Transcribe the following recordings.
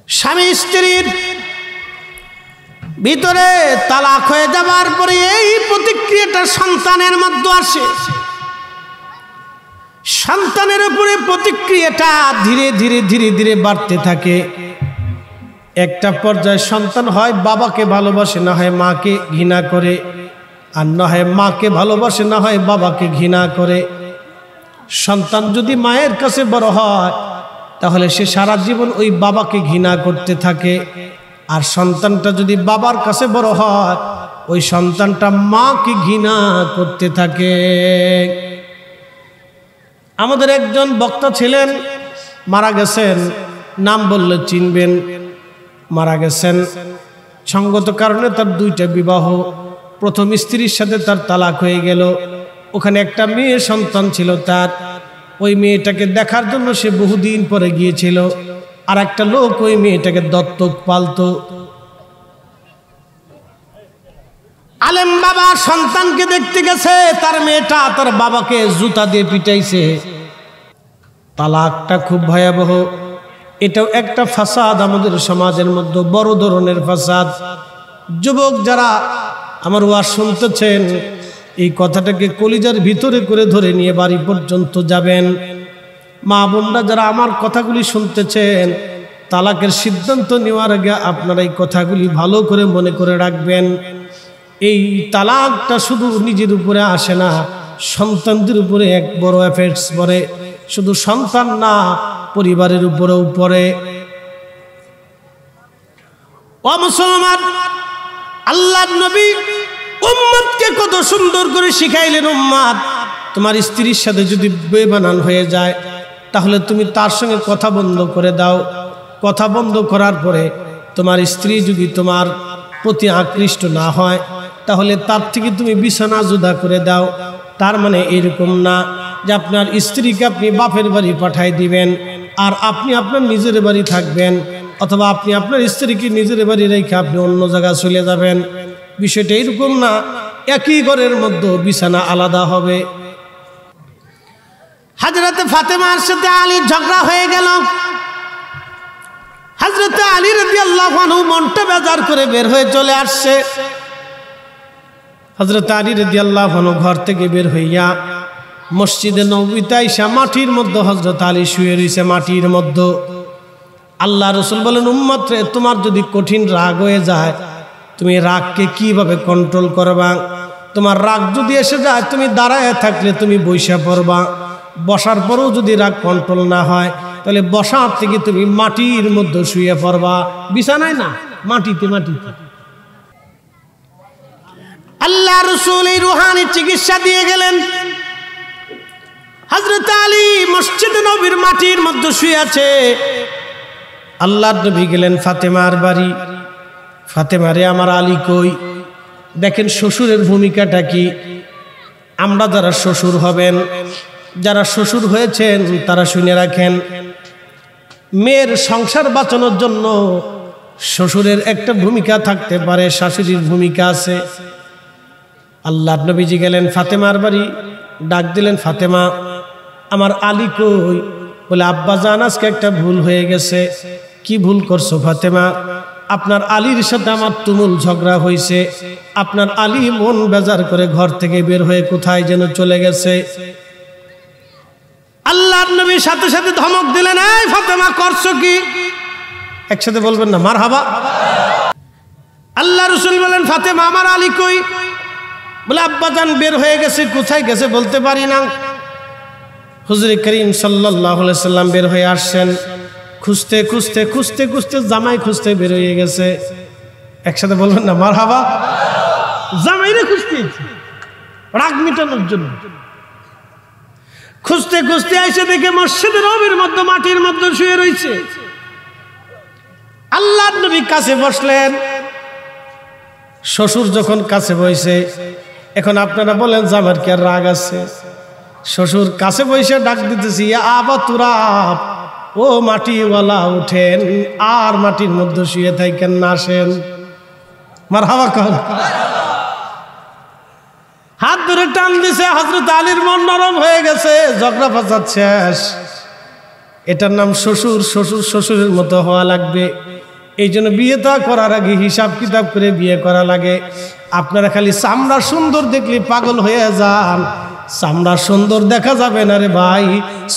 স্বামী স্ত্রীর ভিতরে তালাক হয়ে যাবার পরে এই প্রতিক্রিয়াটা সন্তানের মধ্যে আসে। সন্তানের উপরে প্রতিক্রিয়াটা ধীরে ধীরে ধীরে ধীরে বাড়তে থাকে। একটা পর্যায়ে সন্তান হয় বাবাকে ভালোবাসে, না হয় মাকে ঘৃণা করে, আর না হয় মাকে ভালোবাসে, না হয় বাবাকে ঘৃণা করে। সন্তান যদি মায়ের কাছে বড় হয় তাহলে সে সারা জীবন ওই বাবাকে ঘৃণা করতে থাকে। আর সন্তানটা যদি বাবার কাছে বড় হয় ওই সন্তানটা মাকে ঘৃণা করতে থাকে। আমাদের একজন বক্তা ছিলেন, মারা গেছেন, নাম বললে চিনবেন। মারা গেছেন সঙ্গত কারণে তার দুইটা বিবাহ। প্রথম স্ত্রীর সাথে তার তালাক হয়ে গেল। ওখানে একটা মেয়ে সন্তান ছিল তার। ওই মেয়েটাকে দেখার জন্য সে বহুদিন পরে গিয়েছিল। আর একটা লোক ওই মেয়েটাকে দত্তক পালতো। আলেম বাবা সন্তানকে দেখতে গেছে, তার মেয়েটা তার বাবাকে জুতা দিয়ে পিটাইছে। তালাকটা খুব ভয়াবহ। এটাও একটা ফাসাদ আমাদের সমাজের মধ্যে, বড় ধরনের ফাসাদ। যুবক যারা আমার ওয়াজ শুনতেছেন, এই কথাটাকে কলিজার ভিতরে করে ধরে নিয়ে বাড়ি পর্যন্ত যাবেন। মা বোনরা যারা আমার কথাগুলি শুনতেছেন, তালাকের সিদ্ধান্ত নেওয়ার আগে আপনারা এই কথাগুলি ভালো করে মনে করে রাখবেন। এই তালাকটা শুধু নিজের উপরে আসে না, সন্তানদের উপরে এক বড় এফেক্টস পড়ে। শুধু সন্তান না, পরিবারের উপরেও পড়ে। ও মুসলমান, আল্লাহর নবী উম্মতকে কত সুন্দর করে শিখাইলেন। উম্মত, তোমার স্ত্রীর সাথে যদি বেমানান হয়ে যায় তাহলে তুমি তার সঙ্গে কথা বন্ধ করে দাও। কথা বন্ধ করার পরে তোমার স্ত্রী যদি তোমার প্রতি আকৃষ্ট না হয় তাহলে তার থেকে তুমি বিছানা জুদা করে দাও। তার মানে এরকম না যে আপনার স্ত্রীকে আপনি বাপের বাড়ি পাঠাই দিবেন আর আপনি আপনার নিজের বাড়ি থাকবেন, অথবা আপনি আপনার স্ত্রীকে নিজের বাড়ি রেখে আপনি অন্য জায়গায় চলে যাবেন। বিষয়টা এরকম না। একই ঘরের মধ্যে বিছানা আলাদা হবে। হযরত ফাতেমার সাথে আলীর ঝগড়া হয়ে গেল। হযরত আলী রাদিয়াল্লাহু আনহু মনটা বেজার করে বের হয়ে চলে আসছে। হযরত আলী রাদিয়াল্লাহু আনহু ঘর থেকে বের হইয়া মসজিদে নববীতে আইসা মাটির মধ্যে হযরত আলী শুয়ে রয়েছে, মাটির মধ্যে। আল্লাহ রাসূল বলেন, উম্মত রে, তোমার যদি কঠিন রাগ হয়ে যায় তুমি রাগকে কিভাবে কন্ট্রোল করবা? তোমার রাগ যদি এসে যায় তুমি দাঁড়ায় থাকলে তুমি বইসা পড়বা। বসার পরেও যদি রাগ কন্ট্রোল না হয় তাহলে বসার থেকে তুমি মাটির মধ্যে শুয়ে পড়বা, বিছানায় না, মাটিতে। আল্লাহ রাসূল এই রূহানি চিকিৎসা দিয়ে গেলেন। হযরত আলী মসজিদে নববীর মাটির মধ্যে শুয়ে আছে। আল্লাহর নবী গেলেন ফাতেমার বাড়ি। ফাতেমা রে, আমার আলী কই? দেখেন শ্বশুরের ভূমিকাটা কি। আমরা যারা শ্বশুর হবেন, যারা শ্বশুর হয়েছেন তারা শুনে রাখেন, মেয়ের সংসার বাঁচানোর জন্য শ্বশুরের একটা ভূমিকা থাকতে পারে, শাশুড়ির ভূমিকা আছে। আল্লাহর নবীজি গেলেন ফাতেমার বাড়ি, ডাক দিলেন, ফাতেমা, আমার আলী কই? বলে, আব্বা জান, আজকে একটা ভুল হয়ে গেছে। কি ভুল করছো ফাতেমা? আপনার আলীর সাথে আমার তুমুল ঝগড়া হয়েছে। আপনার আলী মন বেজার করে ঘর থেকে বের হয়ে কোথায় যেন চলে গেছে। আল্লাহর নবী সাথে সাথে ধমক দিলেন, এই ফাতেমা, করছো কি? একসাথে বলবেন না, মারহাবা। আল্লাহ রাসূল বলেন, ফাতেমা, আমার আলী কই? বলে, আব্বা জান বের হয়ে গেছে, কোথায় গেছে বলতে পারি না। হুজুর করিম সাল্লাল্লাহু আলাইহি সাল্লাম বের হয়ে আসছেন। খুঁজতে খুঁজতে খুঁজতে খুঁজতে জামাই খুঁজতে বের হয়ে গেছে। একসাথে বলবেন না, মারহাবা। জামাইরে খুঁজতে, রাগ মেটানোর জন্য খুঁজতে খুঁজতে এসে দেখে মসজিদের নববীর মধ্যে মাটির মধ্যে শুয়ে রয়েছে। আল্লাহর নবী কাছে বসলেন। শ্বশুর যখন কাছে বসে, এখন আপনারা বলেন জামার কি আর রাগ আছে? শ্বশুর কাছে বসে ডাক দিতেছি, আবা তুরাব, ও মাটিওয়ালা উঠেন, আর মাটির মধ্যে শুয়ে থাকেন না, আসেন। মারহাবা কর। হাত ধরে টান দিছে। হযরত আলীর মন নরম হয়ে গেছে, ঝগড়া ফাসাদ শেষ। এটার নাম শ্বশুর। শ্বশুরের মতো হওয়া লাগবে। এই জন্য বিয়েটা করার আগে হিসাব কিতাব করে বিয়ে করা লাগে। আপনারা খালি চামড়া সুন্দর দেখলে পাগল হয়ে যান, চামড়া সুন্দর দেখা যাবে না রে ভাই,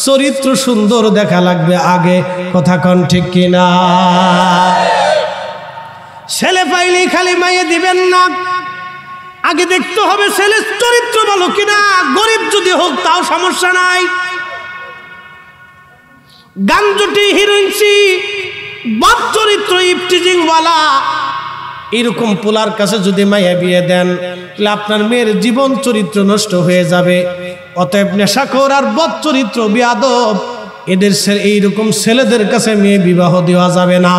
চরিত্র সুন্দর দেখা লাগবে আগে। কথা কন ঠিক কিনা? ছেলে পাইলেই খালি মাইয়ে দিবেন না, আগে দেখতে হবে ছেলের চরিত্র ভালো কিনা। গরিব যদি হোক তাও সমস্যা নাই, গাঞ্জটি হিরোইনসি বদ চরিত্র ইফটিজিং ওয়ালা এরকম পোলার কাছে যদি মাইয়া বিয়ে দেন তাহলে আপনার মেয়ের জীবন চরিত্র নষ্ট হয়ে যাবে। অতএব নেশাখোর আর বদ চরিত্র বিয়াদব এদের এইরকম ছেলেদের কাছে মেয়ে বিবাহ দেওয়া যাবে না।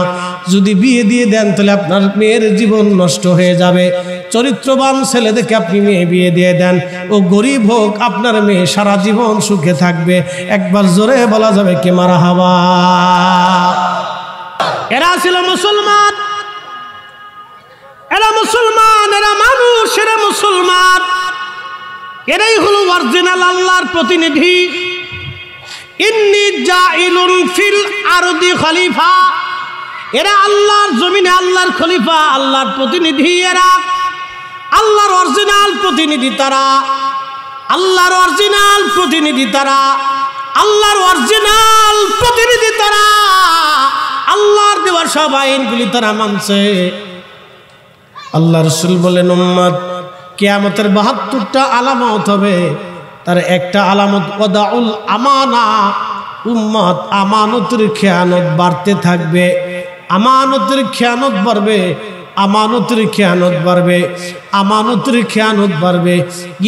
যদি বিয়ে দিয়ে দেন তাহলে আপনার মেয়ের জীবন নষ্ট হয়ে যাবে। চরিত্রবান ছেলেদেরকে আপনি মেয়ে বিয়ে দিয়ে দেন, ও গরিব হোক আপনার মেয়ে সারা জীবন সুখে থাকবে। একবার জোরে বলা যাবে কে মারহাবা। এরা ছিল মুসলমান, এরা মুসলমান, এরা মানুষ, এরা মুসলমান, এরাই হলো অরিজিনাল আল্লাহর প্রতিনিধি। ইন্নী জাইলুন ফিল আরদি খলিফা, এরা আল্লাহর জমিনে আল্লাহর খলিফা, আল্লাহর প্রতিনিধি। এরা আল্লাহর অরিজিনাল প্রতিনিধি, তারা আল্লাহর অরিজিনাল প্রতিনিধি, তারা আল্লাহর অরিজিনাল প্রতিনিধি, তারা আল্লাহর দেওয়া সব আইনগুলি তারা মানছে। আল্লাহ রাসূল বলেন উম্মত কিয়ামতের ৭২টা আলামত হবে, তার একটা আলামত ওয়াদাউল আমানা, উম্মত আমানতের খেয়ানত বাড়তে থাকবে, আমানতের খেয়ানত বাড়বে, আমানতের খেয়ানত বাড়বে, আমানতের খেয়ানত বাড়বে।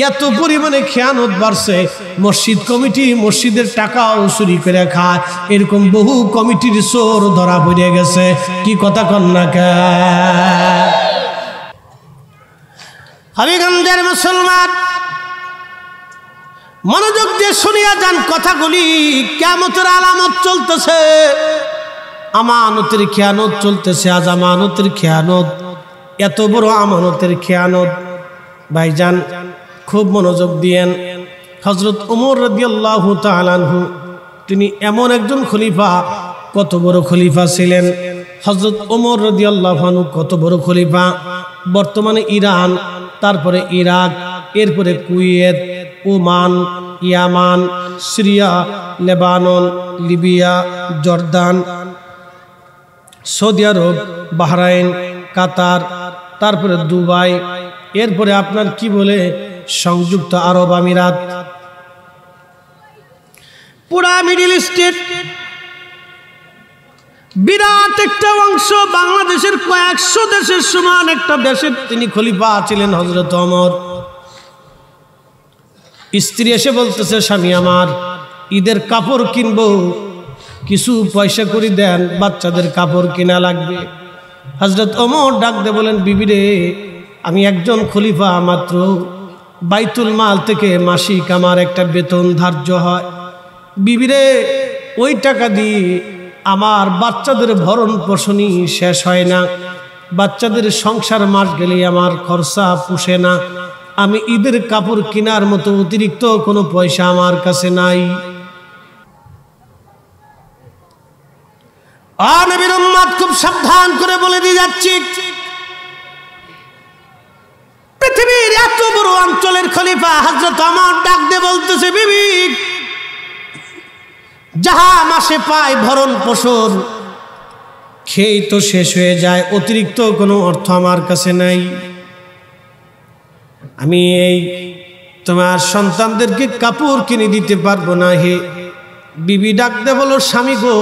এত পরিমাণে খেয়ানত বাড়ছে, মসজিদ কমিটি মসজিদের টাকাও চুরি করে খায়, এরকম বহু কমিটির চোর ধরা পড়ে গেছে। কি কথা কন না কে? হবিগঞ্জের মুসলমান মনোযোগ দিয়ে শুনিয়া যান কথাগুলি। কিয়ামতের আলামত চলতেছে, আমানতের খেয়ানত চলতেছে। আজ আমানতের খেয়ানত, এত বড় আমানতের খেয়ানত ভাইজান খুব মনোযোগ দিয়েন। হযরত ওমর রাদিয়াল্লাহু তাআলা আনহু তিনি এমন একজন খলিফা, কত বড় খলিফা ছিলেন হযরত ওমর রাদিয়াল্লাহু আনহু, কত বড় খলিফা। বর্তমানে ইরান, তারপরে ইরাক, এরপরে Kuwait, Oman, Yemen, Syria, Lebanon, Libya, Jordan, Saudi Arabia, Bahrain, Qatar, তারপরে দুবাই, এরপরে আপনার কি বলে সংযুক্ত আরব আমিরাত, পুরা মিডল ইস্টে বিরাট একটা অংশ, বাংলাদেশের কয়েকশো দেশের সমান একটা দেশের তিনি খলিফা ছিলেন হযরত ওমর। স্ত্রী এসে বলতেছে, স্বামী আমার ঈদের কাপড় কিনবো, কিছু পয়সা করে দেন, বাচ্চাদের কাপড় কিনা লাগবে। হযরত ওমর ডাক দিয়ে বলেন, বিবি রে, আমি একজন খলিফা মাত্র, বাইতুল মাল থেকে মাসিক আমার একটা বেতন ধার্য হয়। বিবি রে, ওই টাকা দিয়ে আমার বাচ্চাদের ভরণ পোষণই শেষ হয় না, বাচ্চাদের সংসার মাস গেলে আমার খরচা পুষে না, আমি ঈদের কাপড় কেনার মতো অতিরিক্ত কোনো পয়সা আমার কাছে নাই। নবীর উম্মত খুব সাবধান করে বলে দিয়ে যাচ্ছি, পৃথিবীর এত বড় অঞ্চলের খলিফা হযরত ওমর ডাক দিয়ে বলতেছে, বিবি, যাহা মাসে পায় ভরণ পোষণ খেয়েই তো শেষ হয়ে যায়, অতিরিক্ত কোনো অর্থ আমার কাছে নাই। আমি এই তোমার সন্তানদেরকে কাপড় কিনে দিতে পারবো না। হে বিবি ডাক দে বলো, স্বামী গো,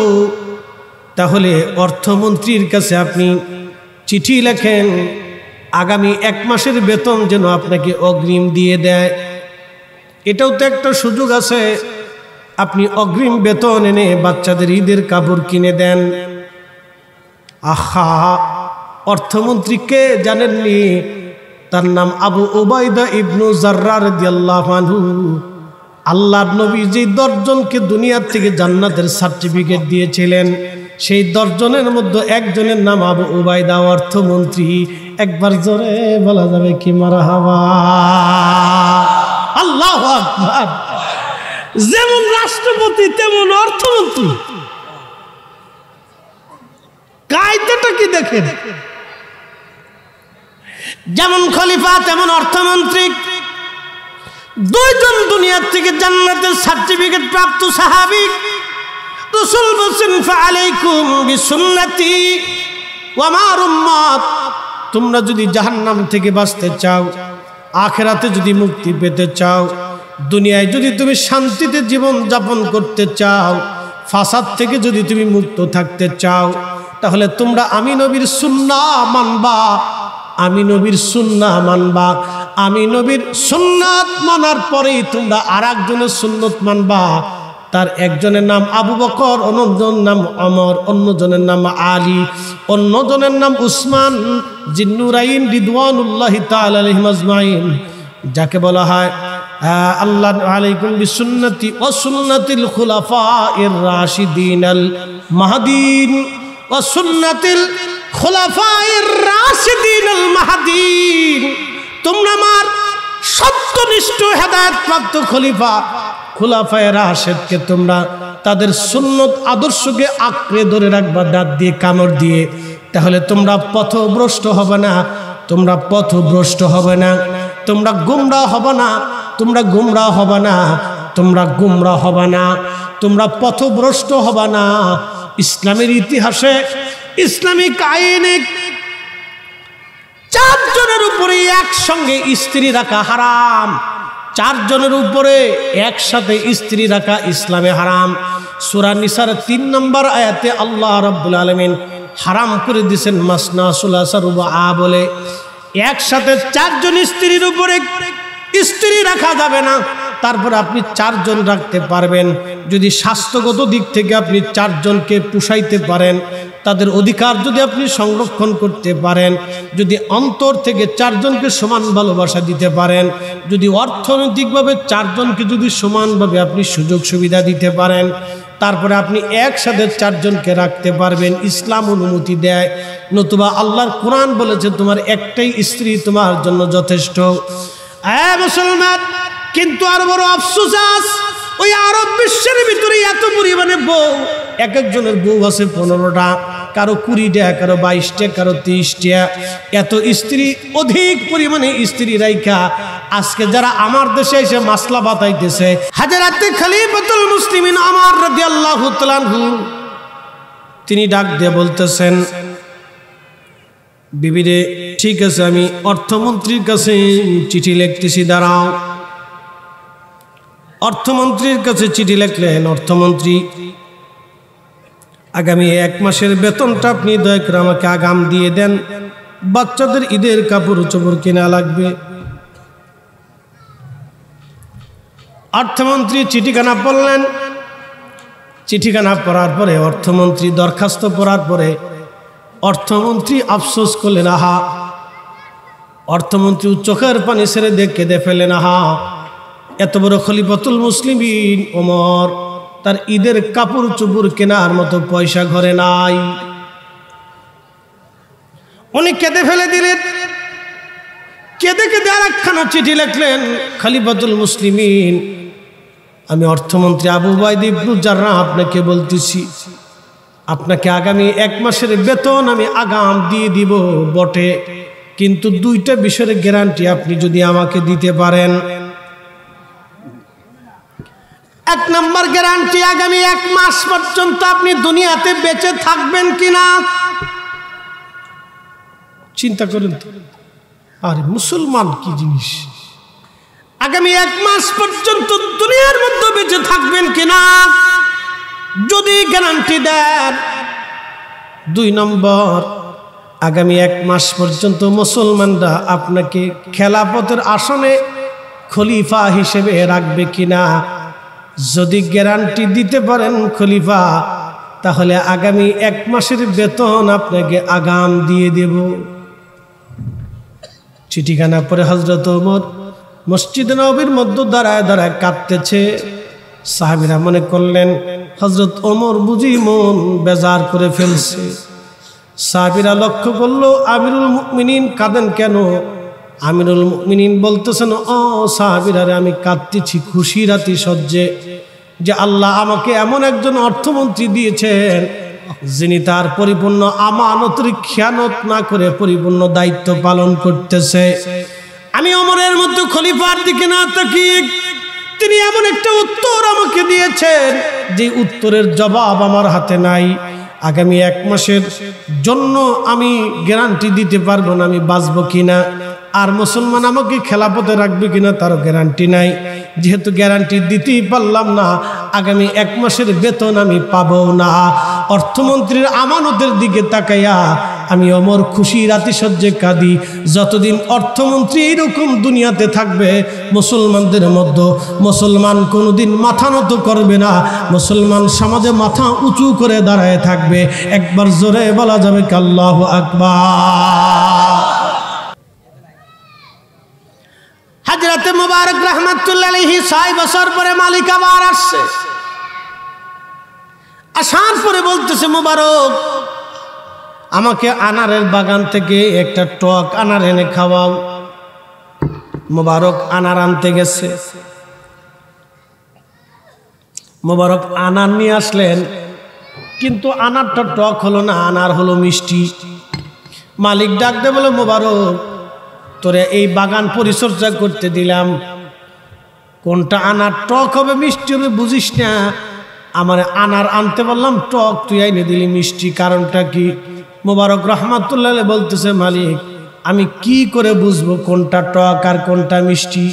তাহলে অর্থমন্ত্রীর কাছে আপনি চিঠি লেখেন, আগামী 1 মাসের বেতন যেন আপনাকে অগ্রিম দিয়ে দেয়। এটাও তো একটা সুযোগ আছে, আপনি অগ্রিম বেতন এনে বাচ্চাদের ঈদের কাপড় কিনে দেন। আহা, অর্থমন্ত্রীকে জানেননি? তার নাম আবু উবাইদা ইবনু জাররাহ রাদিয়াল্লাহু আনহু। আল্লাহর নবী যে 10 জনকে দুনিয়ার থেকে জান্নাতের সার্টিফিকেট দিয়েছিলেন, সেই 10 জনের মধ্যে একজনের নাম আবু উবাইদা, অর্থমন্ত্রী। একবার জোরে বলা যাবে কি মারহাবা। আল্লাহু আকবার। যেমন রাষ্ট্রপতি তেমন অর্থমন্ত্রী। কায়দাটা কি দেখেন, যেমন খলিফা তেমন অর্থমন্ত্রী, দুইজন দুনিয়ার থেকে জান্নাতের সার্টিফিকেট প্রাপ্ত সাহাবী। রাসূল বলেন ফাআলাইকুম বিসুন্নতি ওয়া মার উম্মত, তোমরা যদি জাহান্নাম থেকে বাঁচতে চাও, আখিরাতে যদি মুক্তি পেতে চাও, দুনিয়ায় যদি তুমি শান্তিতে জীবন যাপন করতে চাও, ফাসাদ থেকে যদি তুমি মুক্ত থাকতে চাও, তাহলে তোমরা আমি নবীর সুন্নাহ মানবা, আমি নবীর সুন্নাহ মানবা। আমি নবীর সুন্নাত মানার পরেই তোমরা আরেকজনের সুন্নত মানবা। তার একজনের নাম আবু বকর, অন্যজনের নাম ওমর, অন্যজনের নাম আলী, অন্যজনের নাম উসমান জিন্নুরাইন রিদওয়ানুল্লাহি তাআলা আলাইহিম আজমাইন, যাকে বলা হয় আল্লাহ আলাইকুম বিসুন্নতি ওয়া সুন্নাতিল খুলাফায়ে রাশিদিনাল মাহদিন ওয়া সুন্নাতিল খুলাফায়ে রাশিদিনাল মাহদিন। তোমরা আমার সত্যনিষ্ঠ হেদায়েতপ্রাপ্ত খলিফা খুলাফায়ে রাশিদকে তোমরা তাদের সুন্নত আদর্শকে আঁকড়ে ধরে রাখবা, দাঁত দিয়ে কামড় দিয়ে, তাহলে তোমরা পথভ্রষ্ট হবে না, তোমরা পথভ্রষ্ট হবে না, তোমরা গুমরাহ হবে না, তোমরা গুমরাহ হবে না, তোমরা গুমরাহ হবে না, তোমরা পথভ্রষ্ট হবে না। ইসলামের ইতিহাসে, ইসলামিক আইনে 4 জনের উপরে একসঙ্গে স্ত্রী রাখা হারাম। 4 জনের উপরে একসাথে স্ত্রী রাখা ইসলামে হারাম। সূরা নিসার 3 নম্বর আয়াতে আল্লাহ রাব্বুল আলামিন হারাম করে দিয়েছেন মাসনা সুলাসা রুবা বলে। একসাথে 4 জন স্ত্রীর উপরে স্ত্রী রাখা যাবে না। তারপরে আপনি 4 জন রাখতে পারবেন যদি স্বাস্থ্যগত দিক থেকে আপনি 4 জনকে পুষাইতে পারেন, তাদের অধিকার যদি আপনি সংরক্ষণ করতে পারেন, যদি অন্তর থেকে 4 জনকে সমান ভালোবাসা দিতে পারেন, যদি অর্থনৈতিকভাবে 4 জনকে যদি সমানভাবে আপনি সুযোগ সুবিধা দিতে পারেন, তারপরে আপনি একসাথে 4 জনকে রাখতে পারবেন। ইসলাম অনুমতি দেয়। নতুবা আল্লাহর কোরআন বলেছে তোমার একটাই স্ত্রী তোমার জন্য যথেষ্ট। মুসলমান, কিন্তু আর বড় আফসোস আছে, ওই আরব বিশ্বের ভিতরে এত পরিমাণে বউ, এক একজনের বউ আছে 15টা, কারো 20টা, কারো 22টা, কারো 30টা, এত স্ত্রী, অধিক পরিমাণে স্ত্রী রাইখা আজকে যারা আমার দেশে এসে মাসলা বাতাইতেছে। হযরত খলিফাতুল মুসলিমিন ওমর রাদিয়াল্লাহু তাআলা আনহু তিনি ডাক দিয়ে বলতেছেন, বিবিরে ঠিক আছে, আমি অর্থমন্ত্রীর কাছে চিঠি লিখতেছি, দাঁড়াও। অর্থমন্ত্রীর কাছে চিঠি লিখলেন। অর্থমন্ত্রী, আগামী 1 মাসের বেতনটা আপনি দয়া করে আমাকে আগাম দিয়ে দেন, বাচ্চাদের ঈদের কাপড় চোপড় কেনা লাগবে। অর্থমন্ত্রী চিঠিখানা পড়লেন। চিঠিখানা পড়ার পরে অর্থমন্ত্রী দরখাস্ত পড়ার পরে অর্থমন্ত্রী আফসোস করলেন, আহা। অর্থমন্ত্রী চোখের পানি ছেড়ে কেঁদে ফেলেন, আহা, এত বড় খলিফাতুল মুসলিমিন ওমর, তার ঈদের কাপড় চোপড় কেনার মতো পয়সা ঘরে নাই। উনি কেঁদে ফেলে দিলেন। কেঁদে কেঁদে আরেকখানা চিঠি লিখলেন, খলিফাতুল মুসলিমিন, আমি অর্থমন্ত্রী আবু উবাইদা ইবনে জাররাহ আপনাকে বলতেছি, আপনাকে আগামী 1 মাসের বেতন আমি আগাম দিয়ে দিব বটে, কিন্তু 2টা বিষয়ের গ্যারান্টি আপনি যদি আমাকে দিতে পারেন। 1 নম্বর গ্যারান্টি, আগামী 1 মাস পর্যন্ত আপনি দুনিয়াতে বেঁচে থাকবেন কিনা। চিন্তা করেন তো, আরে মুসলমান কি জিনিস, আগামী 1 মাস পর্যন্ত দুনিয়ার মধ্যে বেঁচে থাকবেন কিনা যদি গ্যারান্টি দেন। 2 নম্বর, আগামী 1 মাস পর্যন্ত মুসলমানরা আপনাকে খেলাফতের আসনে খলিফা হিসেবে রাখবে কিনা। যদি গ্যারান্টি দিতে পারেন খলিফা, তাহলে আগামী 1 মাসের বেতন আপনাকে আগাম দিয়ে দেব। চিঠিখানা পরে হযরত ওমর মসজিদে নববীর মধ্যে দাঁড়ায় দাঁড়ায় কাঁদতেছে। সাহাবীরা মনে করলেন হযরত ওমর বুঝি মন বেজার করে ফেলছে। সাহাবীরা লক্ষ্য করলো আমিরুল মুমিনিন কাঁদেন কেন। আমিরুল মুমিনিন বলতেছেন, ও সাহাবীরা, আমি কাঁদতেছি খুশির আতিশয্যে যে আল্লাহ আমাকে এমন একজন অর্থমন্ত্রী দিয়েছেন, যিনি তার পরিপূর্ণ আমানতের খেয়ানত না করে পরিপূর্ণ দায়িত্ব পালন করতেছে। আমি ওমরের মতো খলিফার দিকে না তাকিয়ে তিনি এমন একটা উত্তর আমাকে দিয়েছেন যে উত্তরের জবাব আমার হাতে নাই। আগামী 1 মাসের জন্য আমি গ্যারান্টি দিতে পারবো না আমি বাঁচবো কিনা, আর মুসলমান আমাকে খেলাফতে রাখবে কিনা তারও গ্যারান্টি নাই। যেহেতু গ্যারান্টি দিতেই পারলাম না, আগামী 1 মাসের বেতন আমি পাবো না। অর্থমন্ত্রীর আমানতের দিকে তাকাইয়া আমি ওমর খুশি রাতিসজ্জে কাঁদি। যতদিন অর্থমন্ত্রী এইরকম দুনিয়াতে থাকবে, মুসলমানদের মধ্যে মুসলমান কোনোদিন মাথা নত করবে না, মুসলমান সমাজে মাথা উঁচু করে দাঁড়ায় থাকবে। একবার জোরে বলা যাবে কি আল্লাহু আকবার। হযরত মুবারক রাহমাতুল্লাহ আলাইহি 6 বছর পরে মালিক আবার আসছে। আসার পরে বলতেছে, মুবারক আমাকে আনারের বাগান থেকে একটা টক আনার এনে খাওয়াও। মুবারক আনার আনতে গেছে। মুবারক আনার নিয়ে আসলেন, কিন্তু আনারটা টক হলো না, আনার হলো মিষ্টি। মালিক ডাক দে বলে, মুবারক তোরে এই বাগান পরিচর্যা করতে দিলাম, কোনটা আনার টক হবে মিষ্টি হবে বুঝিস না, আমার আনার আনতে বললাম টক, তুই আইনে দিলি মিষ্টি, কারণটা কি? মুবারক রাহমাতুল্লাহ বলতেছে, মালিক আমি কি করে বুঝবো কোনটা টক আর কোনটা মিষ্টি?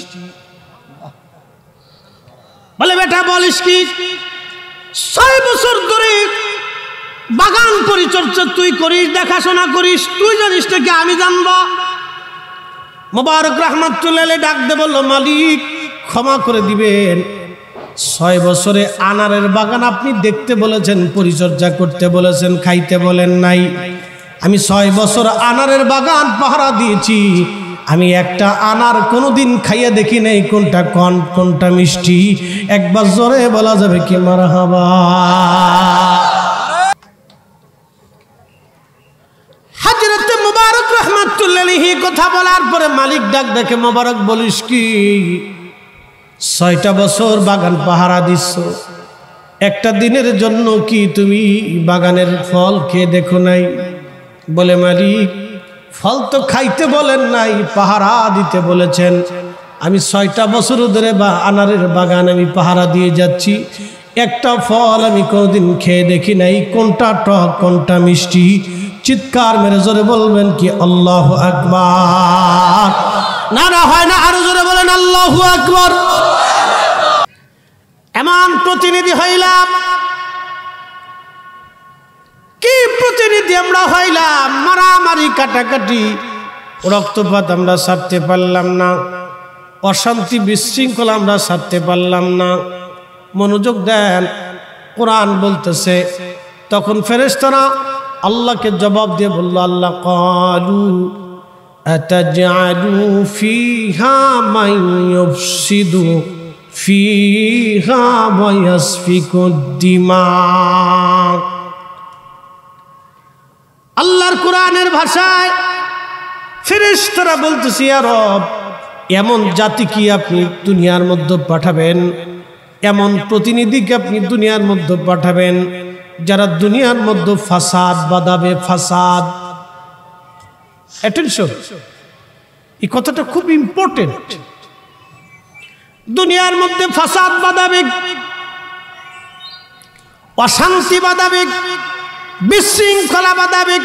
বলে, বেটা বলিস কি, 6 বছর ধরে বাগান পরিচর্যা তুই করিস, দেখাশোনা করিস, তুই জানিস নাকি আমি জানবো? মুবারক রাহমাতুল্লাহ ডাক দে বলল, মালিক ক্ষমা করে দিবেন, 6 বছরে আনারের বাগান আপনি দেখতে বলেছেন, পরিচর্যা করতে বলেছেন, খাইতে বলেন নাই। আমি 6 বছর আনারের বাগান পাহারা দিয়েছি, আমি একটা আনার কোনোদিন খাইয়ে দেখি নাই কোনটা কোন কোনটা মিষ্টি। একবার জোরে বলা যাবে কি মারহাবা। হযরত মুবারক রাহমাতুল্লাহ আলাইহি কথা বলার পরে মালিক ডাক দেখে, মুবারক বলিস কি, 6টা বছর বাগান পাহারা দিচ্ছ, একটা দিনের জন্য কি তুমি বাগানের ফল খেয়ে দেখো নাই? বলে, মালিক ফল তো খাইতে বলেন নাই, পাহারা দিতে বলেছেন। আমি 6টা বছর ধরে আনারের বাগান আমি পাহারা দিয়ে যাচ্ছি, একটা ফল আমি কোনোদিন খেয়ে দেখি নাই কোনটা টক কোনটা মিষ্টি। চিৎকার মেরে জোরে বলবেন কি আল্লাহু আকবার। নারা হয় না, আরো জোরে বলেন আল্লাহু আকবার। এমন প্রতিনিধি হইলাম, কি প্রতিনিধি আমরা হইলাম, মারামারি কাটাকাটি রক্তপাত আমরা ছাড়তে পারলাম না, অশান্তি বিশৃঙ্খলা আমরা ছাড়তে পারলাম না। মনোযোগ দেন, কোরআন বলতেছে, তখন ফেরেশতারা আল্লাহকে জবাব দিয়ে বলল, আল্লাহ ক্বালু আতাজআলু ফিহা মান ইউফসিদু ফিহা ওয়া ইয়াসফিকুদ দিমা। আল্লাহর কোরআনের ভাষায় ফেরেশতারা বলতেছে, ইয়া রব, এমন জাতি কি আপনি দুনিয়ার মধ্যে পাঠাবেন, এমন প্রতিনিধিকে আপনি দুনিয়ার মধ্যে পাঠাবেন যারা দুনিয়ার মধ্যে ফাসাদ বাঁধাবে। ফাসাদ, অ্যাটেনশন, এই কথাটা খুব ইম্পর্টেন্ট। দুনিয়ার মধ্যে ফাসাদ বাঁধাবে, অশান্তি বাঁধাবে, বিশৃঙ্খলা বাঁধাবে,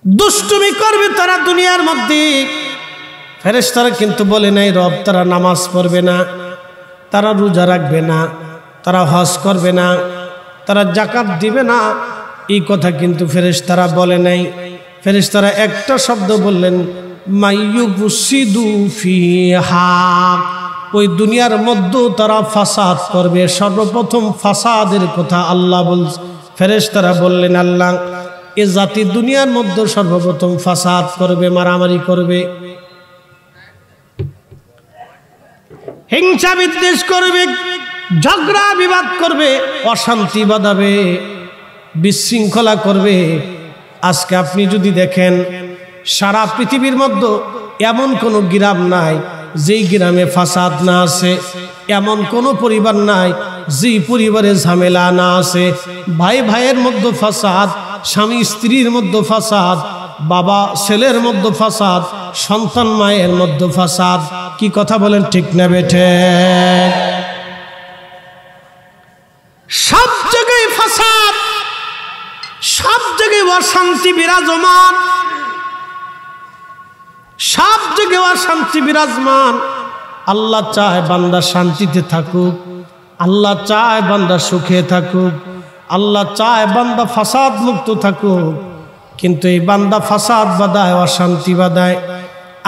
দুষ্টুমি করবে তারা দুনিয়ার মধ্যে। ফেরেশতারা কিন্তু বলে নাই রব তারা নামাজ পড়বে না, তারা রোজা রাখবে না, তারা হজ করবে না, তারা যাকাত দিবে না, এই কথা কিন্তু ফেরেশতারা বলে নাই। ফেরেশতারা একটা শব্দ বললেন, মাইয়ুফসিদু ফিহা, ওই দুনিয়ার মধ্যে তারা ফাসাদ করবে। সর্বপ্রথম ফাসাদের কথা আল্লাহ বলছে। ফেরেশতারা বললেন, আল্লাহ এ জাতি দুনিয়ার মধ্যে সর্বপ্রথম ফাসাদ করবে, মারামারি করবে, হিংসা বিদ্বেষ করবে, ঝগড়া বিবাদ করবে, অশান্তি বাঁধাবে, বিশৃঙ্খলা করবে। আজকে আপনি যদি দেখেন সারা পৃথিবীর মধ্যে এমন কোনো গ্রাম নাই যেই গ্রামে ফাসাদ না আছে, এমন কোনো পরিবার নাই যে পরিবারে ঝামেলা না আছে, ভাই ভাইয়ের মধ্যে ফাসাদ, স্বামী স্ত্রীর মধ্যে ফাসাদ, বাবা ছেলের মধ্যে ফাসাদ, সন্তান মায়ের মধ্যে ফাসাদ। কি কথা বলেন, ঠিক না বেঠে? সব জায়গায় ফাসাদ, সব জায়গায় অশান্তি বিরাজমান, সব জায়গায় অশান্তি বিরাজমান। আল্লাহ চায় বান্দা শান্তিতে থাকুক, আল্লাহ চায় বান্দা সুখে থাকুক, আল্লাহ চায় বান্দা ফাসাদ মুক্ত থাকুক। কিন্তু এই বান্দা ফাসাদ বাঁধায়, অশান্তি বাঁধায়।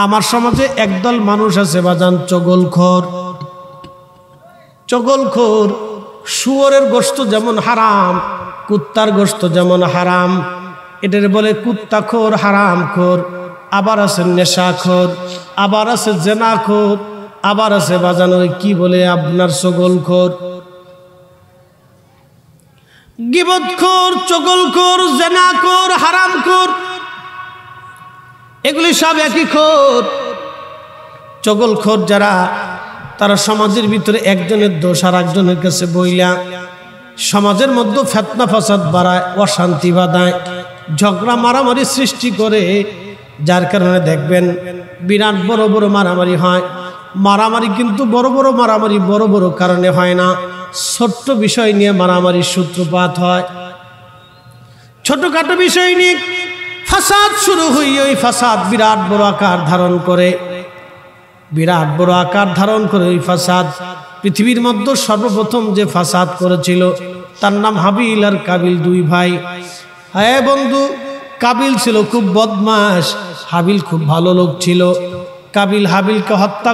আমার সমাজে একদল মানুষ আছে বাজান, চগলখোর। চগলখোর, শুয়োরের গোশত যেমন হারাম, কুত্তার গোশত যেমন হারাম, এটার বলে কুত্তাখোর, হারামখোর। আবার আছে নেশাখোর, আবার আছে জেনাখোর, আবার আছে বাজান ওই কি বলে আপনার চগলখোর। গীবতখোর, চগলখোর, জেনাখোর, হারামখোর, এগুলি সব একই খোর। চগলখোর যারা, তারা সমাজের ভিতরে একজনের দোষ আর একজনের কাছে বইলা সমাজের মধ্যে ফিতনা ফাসাদ বাড়ায়, অশান্তি বাঁধায়, ঝগড়া মারামারি সৃষ্টি করে। যার কারণে দেখবেন বিরাট বড় বড় মারামারি হয়। মারামারি কিন্তু বড় বড় মারামারি বড় বড় কারণে হয় না, ছোট্ট বিষয় নিয়ে মারামারির সূত্রপাত হয়। ছোটখাটো বিষয় নিয়ে ফাসাদ শুরু হয়ে ওই ফাসাদ বিরাট বড় আকার ধারণ করে, বিরাট বড় আকার ধারণ করে। ওই ফাসাদ পৃথিবীর মধ্যে সর্বপ্রথম যে ফাসাদ করেছিল তার নাম হাবিল আর কাবিল, দুই ভাই। হ্যাঁ বন্ধু, কাবিল ছিল খুব বদমাশ, হাবিল খুব ভালো লোক ছিল। কাবিল হাবিলকে হত্যা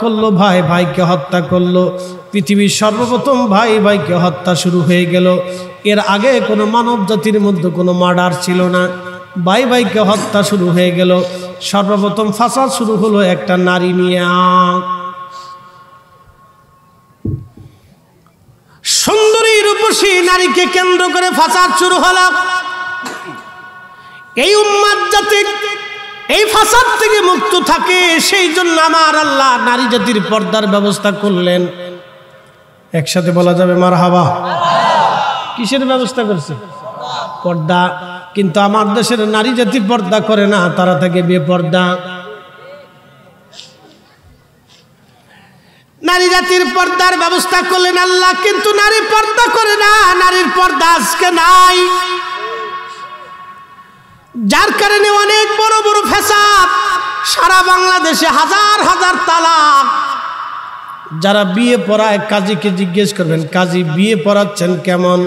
করলো, ভাই ভাইকে হত্যা করলো। পৃথিবীর সর্বপ্রথম ভাই ভাইকে হত্যা শুরু হয়ে গেল। এর আগে কোনো মানব জাতির মধ্যে কোনো মার্ডার ছিল না, ভাই ভাইকে হত্যা শুরু হয়ে গেল। সর্বপ্রথম ফাসাদ শুরু হলো একটা নারী নিয়ে। সুন্দরী রূপসী নারীকে কেন্দ্র করে ফাসাদ শুরু হলো। এই উম্মাত জাতি এই ফাসাদ থেকে মুক্ত থাকে, সেই জন্য আমার আল্লাহ নারী জাতির পর্দার ব্যবস্থা করলেন। একসাথে বলা যাবে মারহাবা। কিসের ব্যবস্থা করছে? পর্দা। কিন্তু আমার দেশের নারী জাতি পর্দা করে না, তারা থাকে বেপর্দা। নারী জাতির পর্দার ব্যবস্থা করলেন আল্লাহ, কিন্তু নারী পর্দা করে না, নারীর পর্দা আজকে নাই। যার কারণে অনেক বড় বড় ফ্যাসাদ, সারা বাংলাদেশে হাজার হাজার তালাক। যারা বিয়ে পড়ায় কাজীকে জিজ্ঞেস করবেন, কাজী বিয়ে পড়াচ্ছেন কেমন?